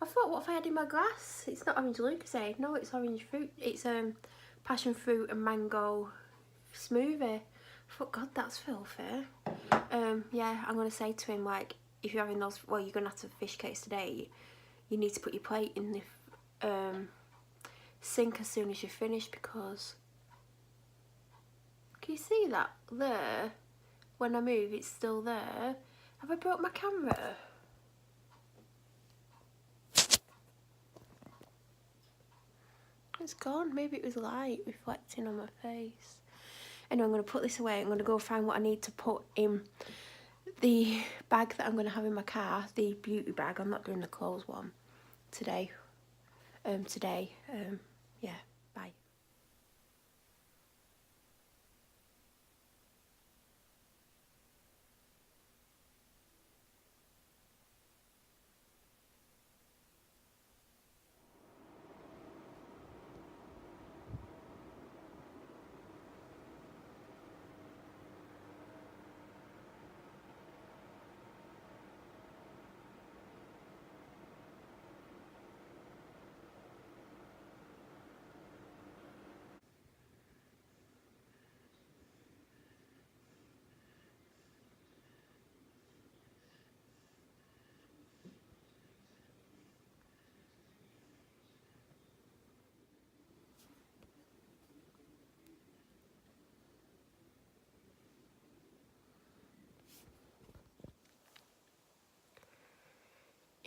I thought, what have I had in my glass? It's not orange Lucozade. No, it's orange fruit. It's passion fruit and mango smoothie. I thought, God, that's filthy. Yeah, I'm gonna say to him, like, if you're having those, well, you're gonna have to have fish cakes today. You need to put your plate in the sink as soon as you're finished, because can you see that there? When I move, it's still there. Have I brought my camera? It's gone. Maybe it was light reflecting on my face. Anyway, I'm going to put this away. I'm going to go find what I need to put in the bag that I'm going to have in my car, the beauty bag. I'm not doing the clothes one today. Yeah, bye.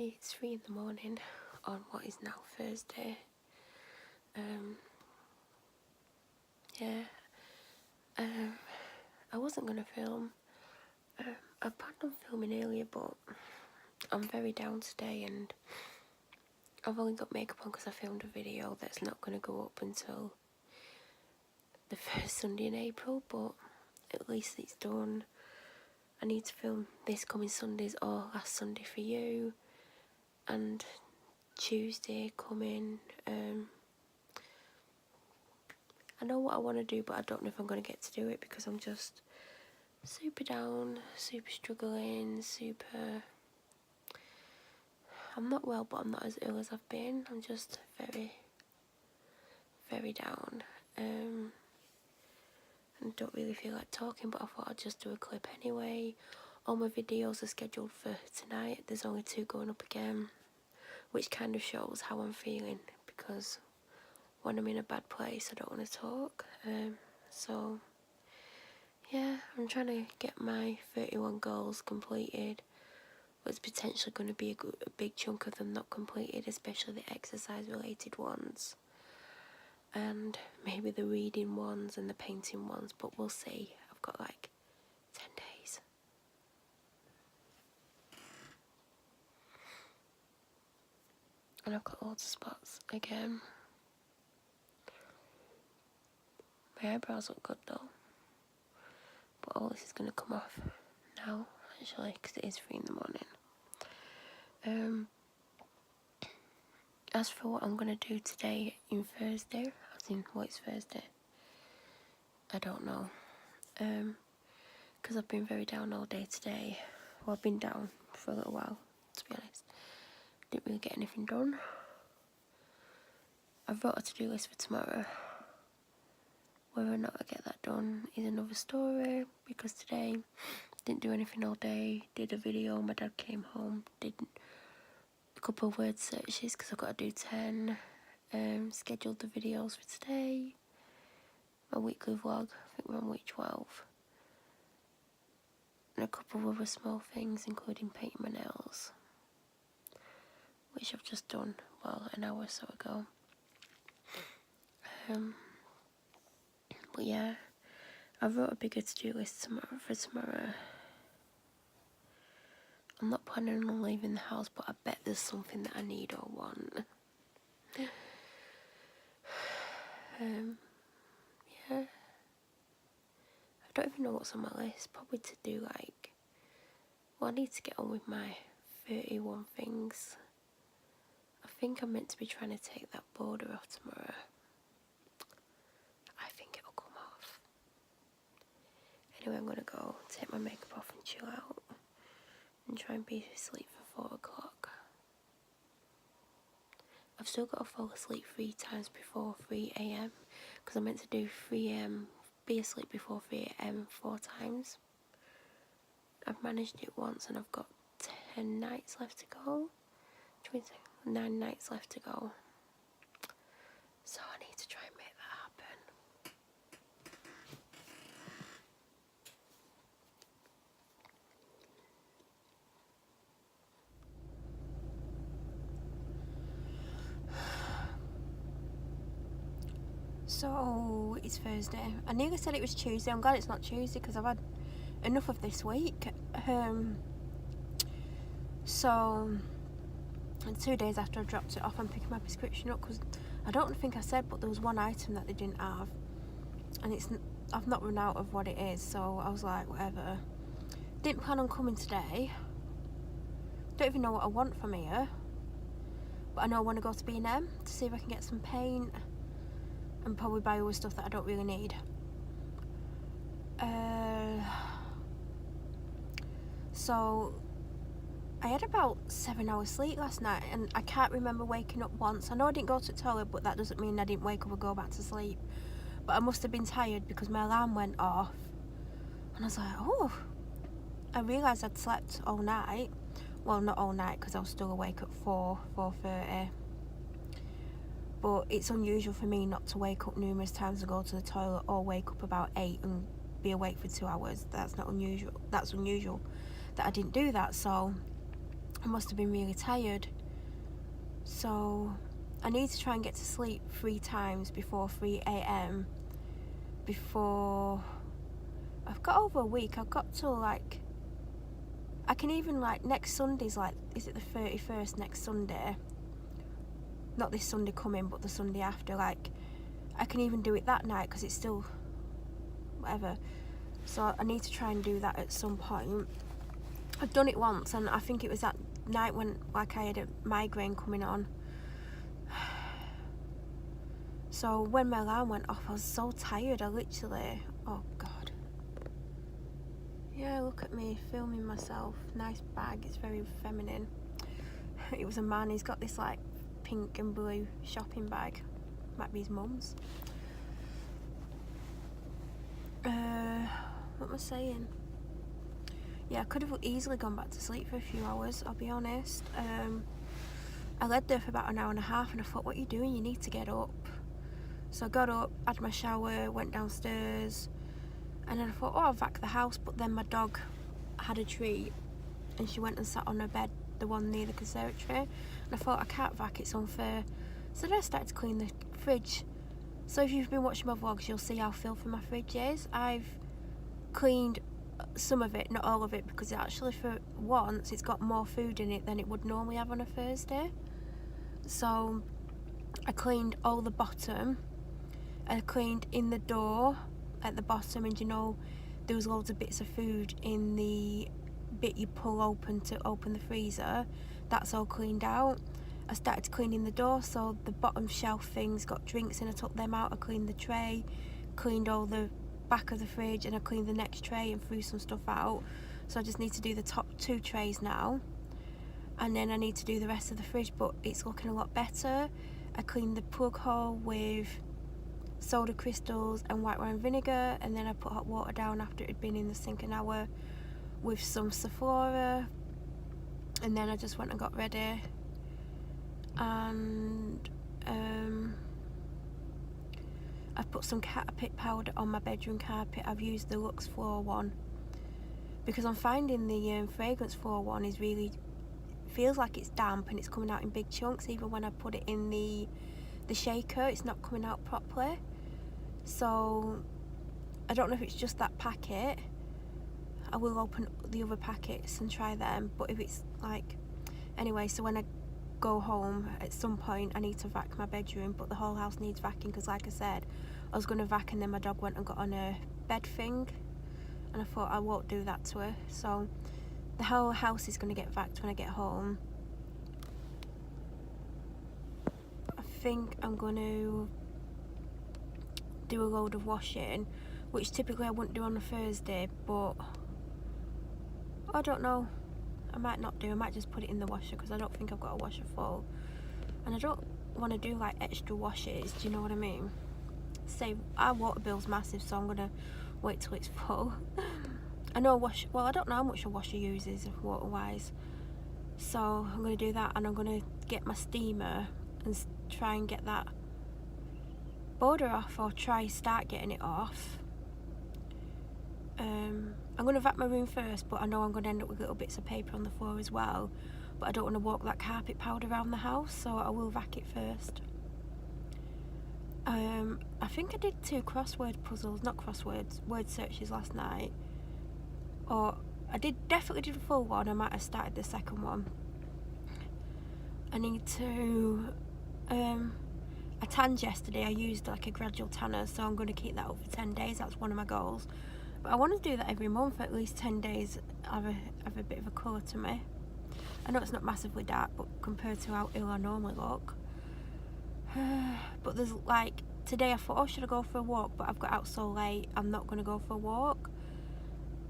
It's 3 in the morning on what is now Thursday. Yeah. I wasn't gonna film. I planned on filming earlier, but I'm very down today, and I've only got makeup on because I filmed a video that's not gonna go up until the first Sunday in April, but at least it's done. I need to film this coming Sundays or last Sunday for you, and Tuesday coming. I know what I want to do, but I don't know if I'm going to get to do it, because I'm just super down, super struggling, I'm not well, but I'm not as ill as I've been. I'm just very, very down. And don't really feel like talking, but I thought I'd just do a clip anyway. All my videos are scheduled for tonight. There's only 2 going up again, which kind of shows how I'm feeling, because when I'm in a bad place, I don't want to talk. So yeah, I'm trying to get my 31 goals completed, but it's potentially going to be a big chunk of them not completed, especially the exercise related ones, and maybe the reading ones and the painting ones, but we'll see. I've got like 10 days. And I've got loads of spots again. My eyebrows look good though, but all this is going to come off now, actually, because it is 3 in the morning. As for what I'm going to do today in Thursday, as in what it's Thursday, I don't know, because I've been very down all day today. Well, I've been down for a little while, to be honest. Didn't really get anything done. I've wrote a to-do list for tomorrow. Whether or not I get that done is another story, because today didn't do anything all day. Did a video, my dad came home, did a couple of word searches because I've got to do 10. Scheduled the videos for today. My weekly vlog, I think we're on week 12. And a couple of other small things, including painting my nails, which I've just done, well, an hour or so ago. But yeah, I wrote a bigger to-do list for tomorrow. I'm not planning on leaving the house, but I bet there's something that I need or want. Yeah. I don't even know what's on my list. Probably to do like, well, I need to get on with my 31 things. I think I'm meant to be trying to take that border off tomorrow. I think it'll come off. Anyway, I'm gonna go take my makeup off and chill out and try and be asleep for 4 o'clock. I've still got to fall asleep 3 times before 3 a.m. because I'm meant to do 3 a.m. be asleep before 3 a.m. 4 times. I've managed it once and I've got 10 nights left to go. 9 nights left to go. So I need to try and make that happen. So it's Thursday. I nearly said it was Tuesday. I'm glad it's not Tuesday because I've had enough of this week. So 2 days after I dropped it off, I'm picking my prescription up because I don't think I said, but there was one item that they didn't have, and I've not run out of what it is. So I was like, whatever. Didn't plan on coming today. Don't even know what I want from here, but I know I want to go to B&M to see if I can get some paint and probably buy all the stuff that I don't really need. So I had about 7 hours sleep last night and I can't remember waking up once. I know I didn't go to the toilet, but that doesn't mean I didn't wake up and go back to sleep. But I must have been tired because my alarm went off and I was like, oh. I realised I'd slept all night. Well, not all night because I was still awake at 4:30. But it's unusual for me not to wake up numerous times and go to the toilet, or wake up about 8 and be awake for 2 hours. That's not unusual. That's unusual that I didn't do that. So I must have been really tired. So I need to try and get to sleep 3 times before 3 a.m. Before I've got over a week. I've got till like, I can even like next Sunday's like, is it the 31st next Sunday? Not this Sunday coming, but the Sunday after. Like, I can even do it that night because it's still whatever. So I need to try and do that at some point. I've done it once and I think it was that night when like I had a migraine coming on. So when my alarm went off, I was so tired. I literally, oh god. Yeah, look at me filming myself. Nice bag, it's very feminine. It was a man, he's got this like pink and blue shopping bag. Might be his mum's. What am I saying? Yeah, I could have easily gone back to sleep for a few hours, I'll be honest. I lay there for about an hour and a half and I thought, what are you doing? You need to get up. So I got up, had my shower, went downstairs, and then I thought, oh, I'll vac the house. But then my dog had a treat and she went and sat on her bed, the one near the conservatory, and I thought, I can't vac, it's unfair. So then I started to clean the fridge. So if you've been watching my vlogs, you'll see how filthy my fridge is. I've cleaned some of it, not all of it, because actually for once it's got more food in it than it would normally have on a Thursday. So I cleaned all the bottom, I cleaned in the door at the bottom, and you know there was loads of bits of food in the bit you pull open to open the freezer. That's all cleaned out. I started cleaning the door, so the bottom shelf things got drinks in, I took them out. I cleaned the tray, cleaned all the back of the fridge, and I cleaned the next tray and threw some stuff out. So I just need to do the top 2 trays now, and then I need to do the rest of the fridge, but it's looking a lot better. I cleaned the plug hole with soda crystals and white wine vinegar, and then I put hot water down after it had been in the sink an hour with some Sephora, and then I just went and got ready. And I've put some carpet powder on my bedroom carpet. I've used the Luxe Floor one because I'm finding the fragrance floor one is really, feels like it's damp and it's coming out in big chunks. Even when I put it in the shaker, it's not coming out properly. So I don't know if it's just that packet. I will open the other packets and try them, but if it's like, anyway, so when I go home at some point I need to vac my bedroom, but the whole house needs vacuuming because like I said I was going to vac, and then my dog went and got on a bed thing, and I thought I won't do that to her. So the whole house is going to get vacuumed when I get home. I think I'm going to do a load of washing, which typically I wouldn't do on a Thursday, but I don't know, I might not do. I might just put it in the washer because I don't think I've got a washer full, and I don't want to do like extra washes, do you know what I mean? Say our water bill's massive, so I'm gonna wait till it's full. I know well, I don't know how much a washer uses water wise, so I'm gonna do that, and I'm gonna get my steamer and try and get that border off, or start getting it off. I'm going to vac my room first, but I know I'm going to end up with little bits of paper on the floor as well, but I don't want to walk that carpet powder around the house, so I will vac it first. I think I did 2 word searches last night, or I definitely did a full one. I might have started the second one. I need to I tanned yesterday. I used like a gradual tanner, so I'm going to keep that up for 10 days. That's one of my goals. But I want to do that every month, at least 10 days, have a bit of a colour to me. I know it's not massively dark, but compared to how ill I normally look. But there's like, today I thought, oh, should I go for a walk? But I've got out so late, I'm not going to go for a walk.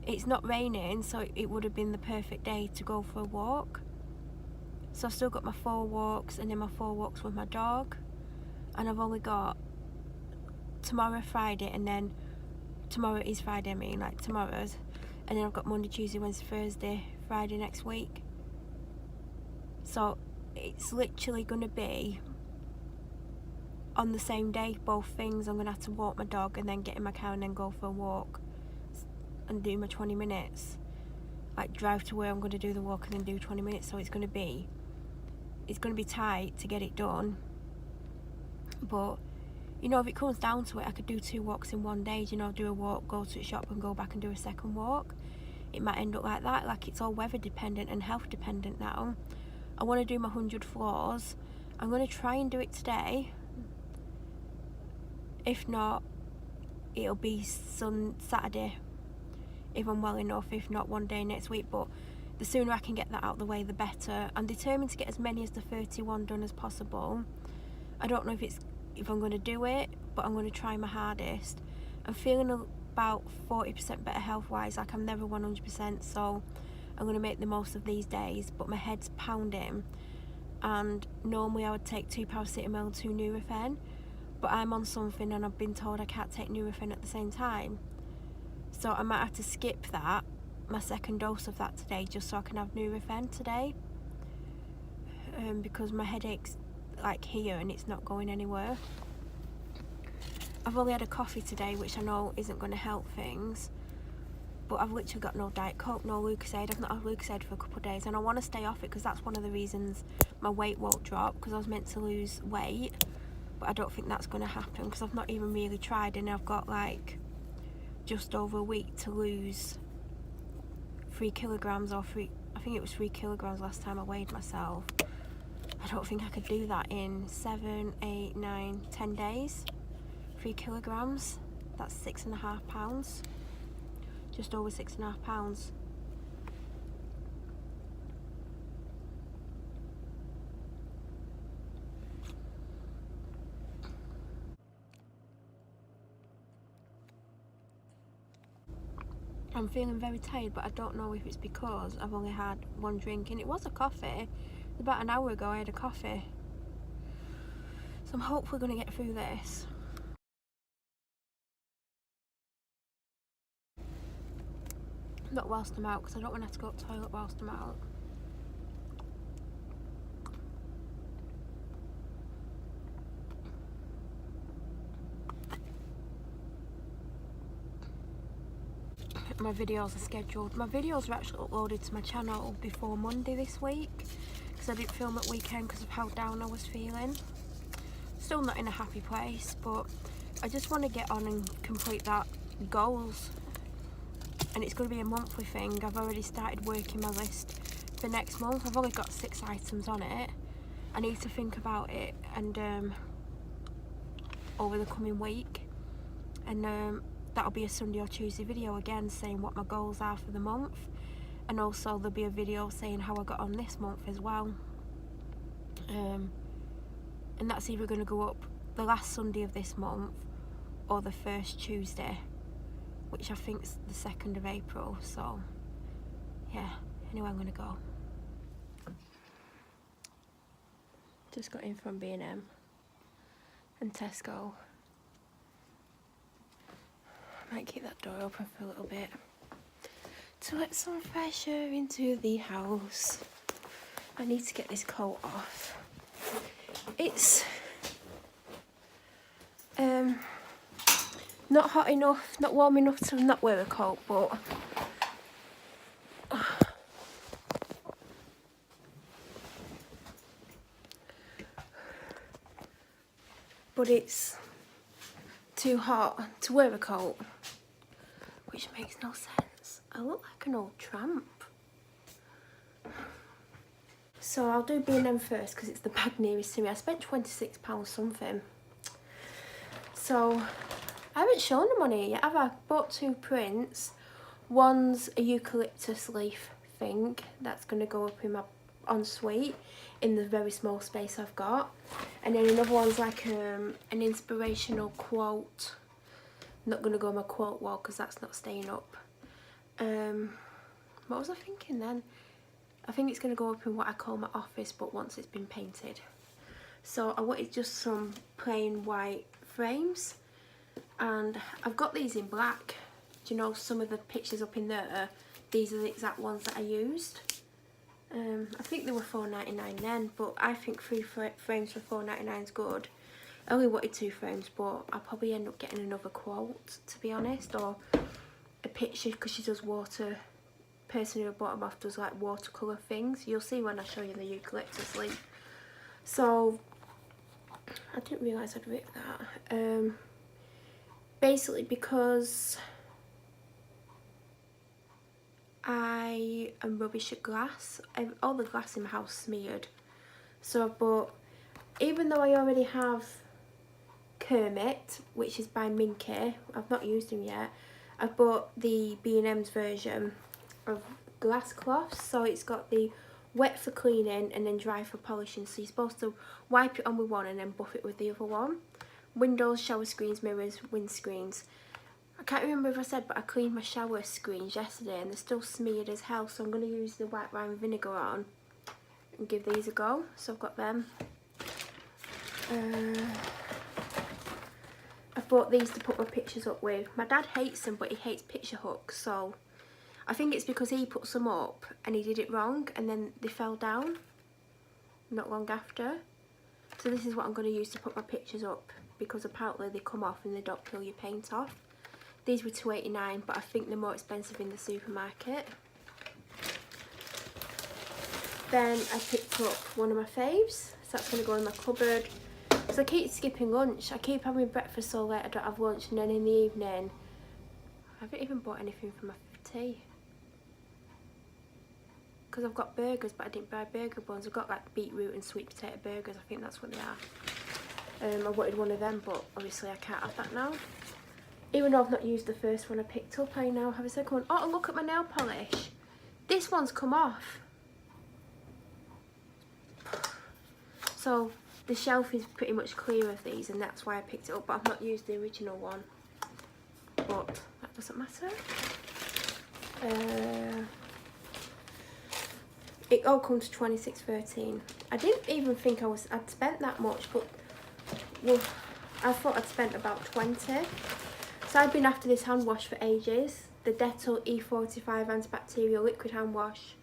It's not raining, so it would have been the perfect day to go for a walk. So I've still got my 4 walks, and then my 4 walks with my dog. And I've only got tomorrow, Friday, and then tomorrow is Friday, I mean, like tomorrow's, and then I've got Monday, Tuesday, Wednesday, Thursday, Friday next week. So it's literally going to be on the same day, both things. I'm going to have to walk my dog and then get in my car and then go for a walk and do my 20 minutes. Like drive to where I'm going to do the walk and then do 20 minutes. So it's going to be tight to get it done. But you know, if it comes down to it, I could do 2 walks in one day. You know, do a walk, go to the shop and go back and do a second walk. It might end up like that. Like, it's all weather dependent and health dependent now. I want to do my 100 floors. I'm going to try and do it today. If not, it'll be Saturday if I'm well enough. If not, one day next week. But the sooner I can get that out of the way, the better. I'm determined to get as many as the 31 done as possible. I don't know if I'm going to do it, but I'm going to try my hardest. I'm feeling about 40% better health wise. Like, I'm never 100%, so I'm going to make the most of these days. But my head's pounding, and normally I would take 2 paracetamol and 2 Nurofen, but I'm on something and I've been told I can't take Nurofen at the same time, so I might have to skip that, my second dose of that today, just so I can have Nurofen today, because my headache's like here and it's not going anywhere. I've only had a coffee today, which I know isn't going to help things, but I've literally got no Diet Coke, no Lucozade. I've not had Lucozade for a couple of days, and I want to stay off it because that's one of the reasons my weight won't drop, because I was meant to lose weight, but I don't think that's going to happen because I've not even really tried, and I've got like just over a week to lose 3 kilograms, or I think it was 3 kilograms last time I weighed myself. I don't think I could do that in 7, 8, 9, 10 days. 3 kilograms, that's 6.5 pounds. Just over 6.5 pounds. I'm feeling very tired, but I don't know if it's because I've only had 1 drink, and it was a coffee. About an hour ago I had a coffee. So I'm hopefully going to get through this. Not whilst I'm out, because I don't want to have to go to the toilet whilst I'm out. My videos are scheduled. My videos are actually uploaded to my channel before Monday this week, because I didn't film at weekend because of how down I was feeling. Still not in a happy place, but I just want to get on and complete that goals. And it's going to be a monthly thing. I've already started working my list for next month. I've only got 6 items on it. I need to think about it and over the coming week, and that'll be a Sunday or Tuesday video again saying what my goals are for the month, and also there'll be a video saying how I got on this month as well. And that's either going to go up the last Sunday of this month or the first Tuesday, which I think's the 2nd of April. So yeah, anyway, I'm going to go. Just got in from B&M and Tesco. I might keep that door open for a little bit to let some fresh air into the house. I need to get this coat off. It's not hot enough, not warm enough to not wear a coat, but it's too hot to wear a coat, which makes no sense. I look like an old tramp. So I'll do B&M first because it's the bag nearest to me. I spent £26 something. So I haven't shown them on here yet, have I? Bought 2 prints. One's a eucalyptus leaf thing that's going to go up in my ensuite in the very small space I've got. And then another one's like an inspirational quote. I'm not going to go on my quote wall because that's not staying up. What was I thinking then? I think it's going to go up in what I call my office, but once it's been painted. So I wanted just some plain white frames, and I've got these in black. Do you know some of the pictures up in there? These are the exact ones that I used. I think they were £4.99 then, but I think 3 frames for £4.99 is good. I only wanted 2 frames, but I'll probably end up getting another quote, to be honest, or a picture, because she does water. Person who bought them off does like watercolour things. You'll see when I show you the eucalyptus leaf. So I didn't realise I'd ripped that. Basically because I am rubbish at glass. All the glass in my house smeared. So I bought, even though I already have Kermit, which is by Minky, I've not used him yet. I bought the B&M's version of glass cloths, so it's got the wet for cleaning and then dry for polishing, so you're supposed to wipe it on with one and then buff it with the other one. Windows, shower screens, mirrors, windscreens. I can't remember if I said, but I cleaned my shower screens yesterday and they're still smeared as hell, so I'm going to use the white wine vinegar on and give these a go. So I've got them. I bought these to put my pictures up with. My dad hates them, but he hates picture hooks, so I think it's because he put some up and he did it wrong and then they fell down not long after. So this is what I'm going to use to put my pictures up, because apparently they come off and they don't peel your paint off. These were £2.89, but I think they're more expensive in the supermarket. Then I picked up one of my faves, so that's going to go in my cupboard. Because I keep skipping lunch. I keep having breakfast so late I don't have lunch, and then in the evening I haven't even bought anything for my tea. Because I've got burgers, but I didn't buy burger buns. I've got like beetroot and sweet potato burgers. I think that's what they are. I wanted one of them, but obviously I can't have that now. Even though I've not used the first one I picked up, I now have a second one. Oh, and look at my nail polish. This one's come off. So the shelf is pretty much clear of these, and that's why I picked it up. But I've not used the original one. But that doesn't matter. It all comes to £26.13. I didn't even think I'd spent that much, but well, I thought I'd spent about 20. So I've been after this hand wash for ages. The Dettol E45 antibacterial liquid hand wash.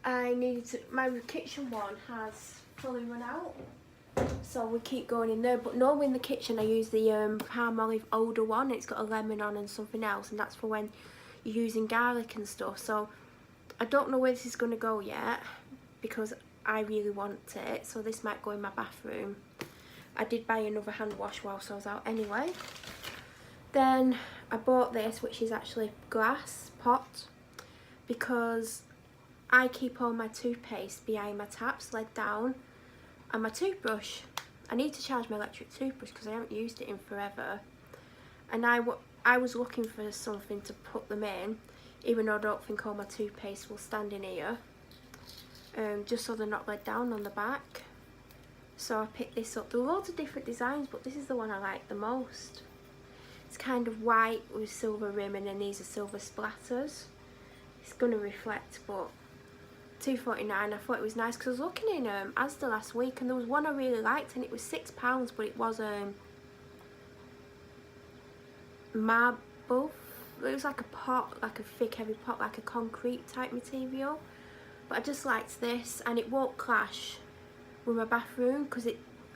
I needed to, my kitchen one has fully run out, so we keep going in there. But normally in the kitchen I use the palm olive odour one. It's got a lemon on and something else, and that's for when you're using garlic and stuff. So I don't know where this is going to go yet, because I really want it, so this might go in my bathroom. I did buy another hand wash whilst I was out anyway. Then I bought this, which is actually glass pot, because I keep all my toothpaste behind my taps, led down, and my toothbrush. I need to charge my electric toothbrush because I haven't used it in forever. and I was looking for something to put them in, even though I don't think all my toothpaste will stand in here, just so they're not let down on the back. So I picked this up. There are loads of different designs, but this is the one I like the most. It's kind of white with silver rim, and then these are silver splatters. It's going to reflect, but £2.49. I thought it was nice because I was looking in Asda last week, and there was one I really liked, and it was £6, but it was marble. It was like a pot, like a thick heavy pot, like a concrete type material. But I just liked this, and it won't clash with my bathroom because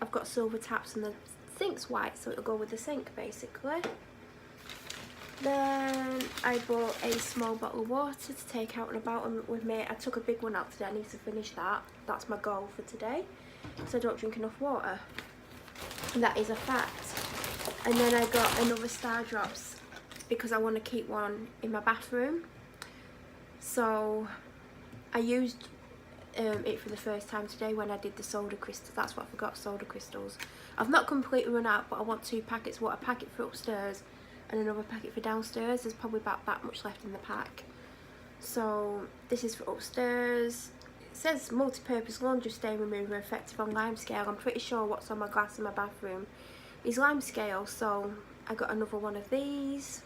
I've got silver taps and the sink's white, so it'll go with the sink basically. Then I bought a small bottle of water to take out and about with me. I took a big one out today. I need to finish that. That's my goal for today, so I don't drink enough water. And that is a fact. And then I got another Star Drops because I want to keep one in my bathroom. So I used it for the first time today when I did the soda crystals. That's what I forgot, soda crystals. I've not completely run out, but I want 2 packets. What, a packet for upstairs and another packet for downstairs. There's probably about that much left in the pack. So this is for upstairs. It says multi-purpose laundry stain remover effective on lime scale. I'm pretty sure what's on my glass in my bathroom is lime scale, so I got another one of these.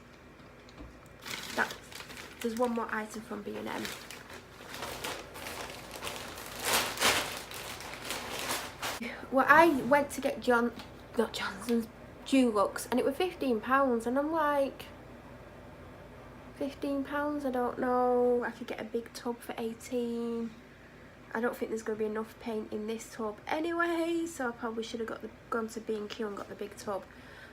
There's one more item from B&M. Well, I went to get Johnson's Dulux, and it was £15, and I'm like, £15, I don't know. I could get a big tub for 18. I don't think there's going to be enough paint in this tub anyway, so I probably should have gone to B&Q and got the big tub.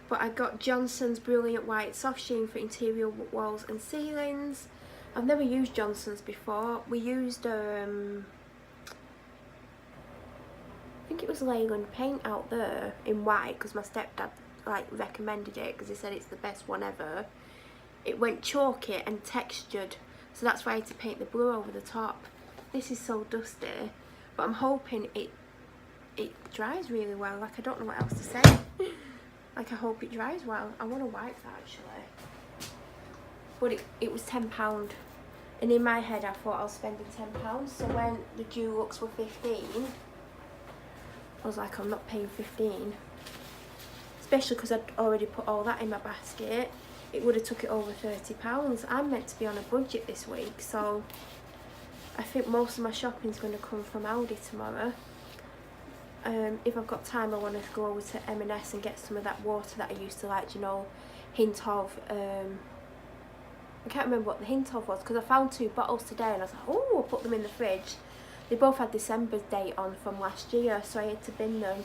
But I got Johnson's Brilliant White Soft Sheen for interior walls and ceilings. I've never used Johnson's before. We used I think it was Leyland paint out there in white because my stepdad like recommended it because he said it's the best one ever. It went chalky and textured, so that's why I had to paint the blue over the top. This is so dusty, but I'm hoping it dries really well. Like, I don't know what else to say. Like, I hope it dries well. I want to wipe that actually, but it was £10, and in my head I thought I was spending £10. So when the Dulux were 15, I was like, I'm not paying 15, especially because I'd already put all that in my basket. It would have took it over £30. I'm meant to be on a budget this week, so I think most of my shopping's going to come from Aldi tomorrow. If I've got time, I want to go over to M&S and get some of that water that I used to like, you know, hint of. I can't remember what the hint of was because I found 2 bottles today, and I was like, oh, I'll put them in the fridge. They both had December's date on from last year, so I had to bin them.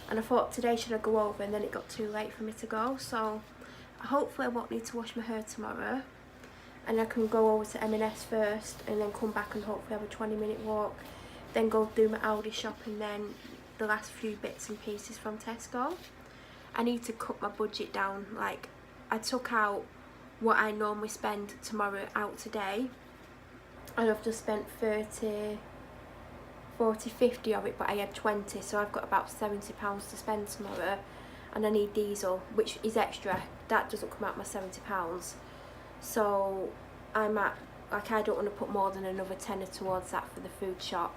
And I thought today should I go over, and then it got too late for me to go. So hopefully I won't need to wash my hair tomorrow, and I can go over to M&S first and then come back and hopefully have a 20-minute walk, then go do my Aldi shopping, then the last few bits and pieces from Tesco. I need to cut my budget down. Like, I took out what I normally spend tomorrow out today, and I've just spent 30, 40, 50 of it, but I had 20, so I've got about £70 to spend tomorrow, and I need diesel, which is extra. That doesn't come out my £70, so I'm at, like, I don't want to put more than another tenner towards that for the food shop.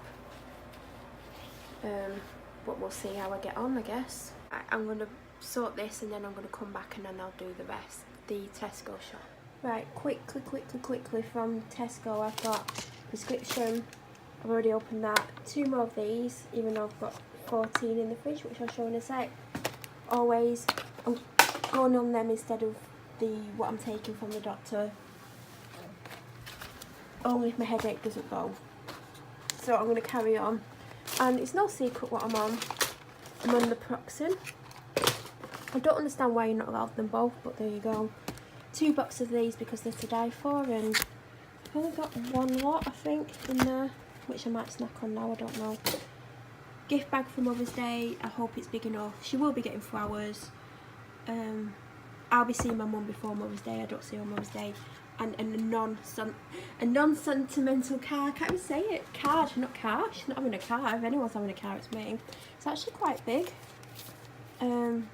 But we'll see how I get on, I guess. I'm going to sort this, and then I'm going to come back and then I'll do the rest, the Tesco shop. Right, quickly from Tesco, I've got prescription. I've already opened that. 2 more of these, even though I've got 14 in the fridge, which I'll show in a sec. Always, I'm going on them instead of what I'm taking from the doctor. Only if my headache doesn't go. So I'm going to carry on. And it's no secret what I'm on. I'm on the Proxen. I don't understand why you're not allowed them both, but there you go. 2 boxes of these because they're to die for, and I've only got 1 lot, I think, in there, which I might snack on now, I don't know. Gift bag for Mother's Day. I hope it's big enough. She will be getting flowers. I'll be seeing my mum before Mother's Day. I don't see her on Mother's Day. And a non-sentimental car. I can't even say it. Card, not car. She's not having a car. If anyone's having a car, it's me. It's actually quite big.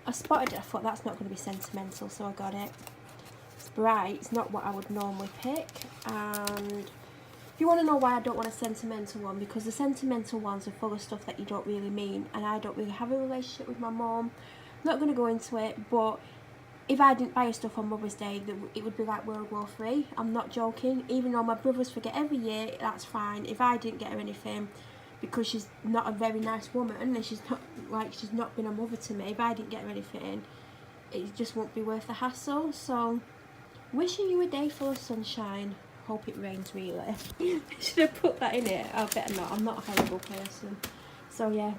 I spotted it, I thought that's not going to be sentimental, so I got it. It's bright, it's not what I would normally pick. And if you want to know why I don't want a sentimental one, because the sentimental ones are full of stuff that you don't really mean, and I don't really have a relationship with my mum. I'm not going to go into it, but if I didn't buy her stuff on Mother's Day, it would be like World War III. I'm not joking. Even though my brothers forget every year, that's fine. If I didn't get her anything, because she's not a very nice woman, and she's not been a mother to me, if I didn't get her anything, it just won't be worth the hassle. So, wishing you a day full of sunshine. Hope it rains, really. Should I put that in it? I better not. I'm not a horrible person. So yeah,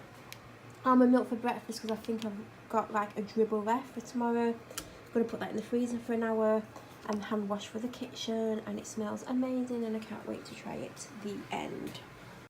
almond milk for breakfast because I think I've got like a dribble left for tomorrow. I'm going to put that in the freezer for an hour, and hand wash for the kitchen, and it smells amazing and I can't wait to try it. The end.